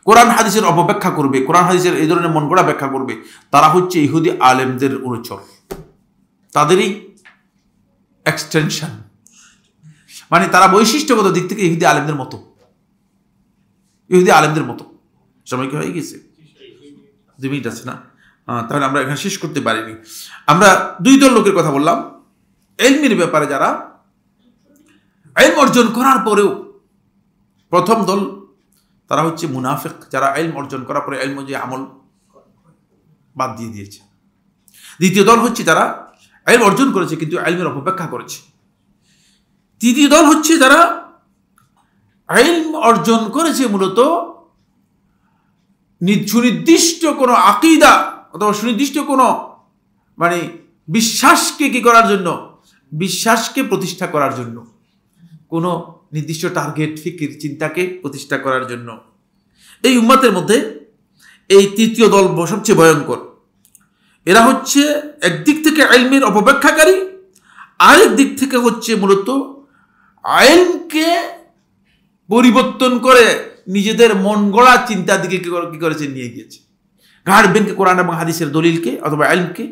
কোরআন হাদিসের অপব্যাখ্যা করবে, কোরআন হাদিসের এই ধরনের মন গড়া ব্যাখ্যা করবে, তারা হচ্ছে ইহুদি আলেমদের অনুচর, তাদেরই এক্সটেনশন। মানে তারা বৈশিষ্ট্যগত দিক থেকে ইহুদি আলেমদের মতো, ইহুদি আলেমদের মতো। সময় কি হয়ে গেছে? 2 মিনিট আছে না? তাহলে আমরা এখানে শেষ করতে পারিনি। আমরা 2 দল লোকের কথা বললাম ইলমের ব্যাপারে, যারা ইলম অর্জন করার পরেও, প্রথম দল তারা হচ্ছে মুনাফিক, যারা ইলম অর্জন করার পরে ইলম যে আমল বাদ দিয়ে দিয়েছে। দ্বিতীয় দল হচ্ছে যারা ইলম অর্জন করেছে কিন্তু ইলমের অপব্যাখ্যা করেছে। তৃতীয় দল হচ্ছে যারা ইলম অর্জন করেছে মূলত সুনির্দিষ্ট কোনো আকীদা অথবা সুনির্দিষ্ট কোনো মানে বিশ্বাসকে কি করার জন্য, বিশ্বাসকে প্রতিষ্ঠা করার জন্য, কোনো নির্দিষ্ট টার্গেট, ফিকির, চিন্তাকে প্রতিষ্ঠা করার জন্য। এই উম্মতের মধ্যে এই তৃতীয় দল সবচেয়ে ভয়ঙ্কর। এরা হচ্ছে একদিক থেকে ইলমের অপব্যাখ্যাকারী, আরেক দিক থেকে হচ্ছে মূলত ইলমকে পরিবর্তন করে নিজেদের মন গড়া চিন্তার দিকে কি করেছে, নিয়ে গিয়েছে। ঘাড় বেনকে কোরআন এবং হাদিসের দলিলকে অথবা ইলমকে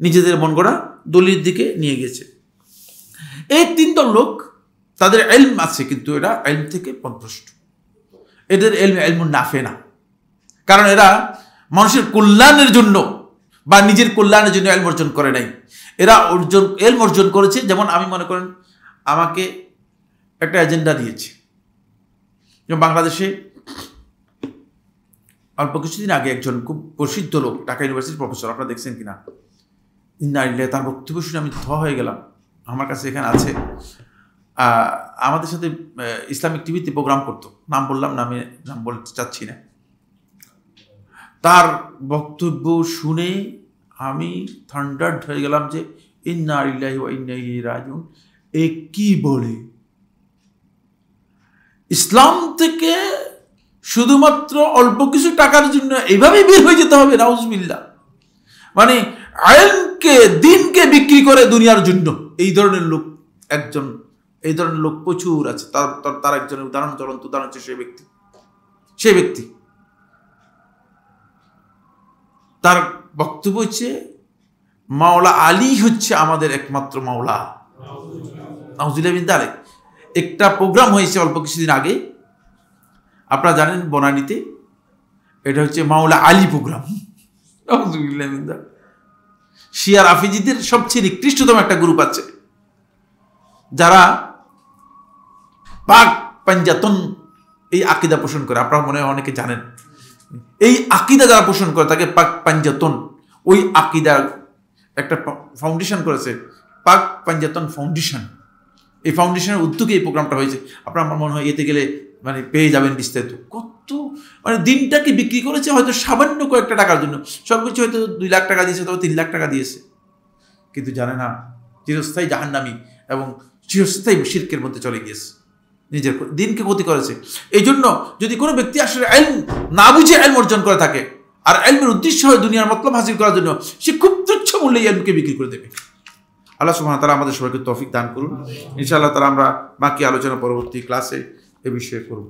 নিজেদের মন গড়া দলিল দিকে নিয়ে গেছে। এই তিনজন লোক, তাদের ইলম আছে কিন্তু এরা ইলম থেকে পথভ্রষ্ট। এদের ইলমুন নাফে না, কারণ এরা মানুষের কল্যাণের জন্য বা নিজের কল্যাণের জন্য ইলম অর্জন করে নাই। এরা ইলম অর্জন করেছে, যেমন আমি মনে করেন আমাকে একটা এজেন্ডা দিয়েছে। যেমন বাংলাদেশে অল্প কিছুদিন আগে একজন খুব প্রসিদ্ধ লোক, ঢাকা ইউনিভার্সিটির প্রফেসর, আপনারা দেখছেন কিনা, তার বক্তব্য শুনে আমি হয়ে গেলাম। আমার কাছে এখানে আছে, আমাদের সাথে ইসলামিক টিভিতে প্রোগ্রাম করতো, নাম বললাম না, আমি নাম বলতে চাচ্ছি না। তার বক্তব্য শুনে আমি থান্ডার্ড হয়ে গেলাম যে ইন্না লিল্লাহি ওয়া ইন্না ইলাইহি রাজিউন। এ কি বলে? ইসলাম থেকে শুধুমাত্র অল্প কিছু টাকার জন্য এইভাবেই বের হয়ে যেতে হবে? নাউজুবিল্লাহ। মানে ইলমকে, দিনকে বিক্রি করে দুনিয়ার জন্য। এই ধরনের লোক প্রচুর আছে। তার একজনের জ্বলন্ত উদাহরণ হচ্ছে সে ব্যক্তি তার বক্তব্য হচ্ছে মাওলা আলী হচ্ছে আমাদের একমাত্র মাওলা। নাউজুবিল্লাহ মিন যালিক। একটা প্রোগ্রাম হয়েছে অল্প কিছুদিন আগে, আপনারা জানেন বনানীতে, এটা হচ্ছে মাওলা আলী প্রোগ্রাম। নাউজুবিল্লাহ মিন যালিক। শিয়া রাফিজিদের সবচেয়ে নিকৃষ্টতম একটা গ্রুপ আছে, যারা পাক পাঞ্জাতন এই আকীদা পোষণ করে। আপনারা মনে হয় অনেকে জানেন। এই আকীদা যারা পোষণ করে তাকে পাক পাঞ্জাতন, ওই আকীদা একটা ফাউন্ডেশন করেছে, পাক পাঞ্জাতন ফাউন্ডেশন। এই ফাউন্ডেশনের উদ্যোগে এই প্রোগ্রামটা হয়েছে। আপনার আমার মনে হয় এতে গেলে মানে পেয়ে যাবেন বিস্তারিত। কত মানে দিনটাকে বিক্রি করেছে হয়তো সামান্য কয়েকটা টাকার জন্য। সর্বোচ্চ হয়তো 2 লাখ টাকা দিয়েছে, তবে 3 লাখ টাকা দিয়েছে, কিন্তু জানে না চিরস্থায়ী জাহান্নামী এবং চিরস্থায়ী শিরকের মধ্যে চলে গিয়েছে, নিজের দিনকে ক্ষতি করেছে। এই জন্য যদি কোনো ব্যক্তি আসলে ইলম না বুঝে ইলম অর্জন করে থাকে, আর ইলমের উদ্দেশ্য হয় দুনিয়ার মতলব হাসিল করার জন্য, সে খুব তুচ্ছ মূল্যে ইলমকে বিক্রি করে দেবে। আল্লাহ সুবহানাহু ওয়া তাআলা আমাদের সবাইকে তৌফিক দান করুন। ইনশাআল্লাহ তাআলা আমরা বাকি আলোচনা পরবর্তী ক্লাসে এ বিষয়ে করব।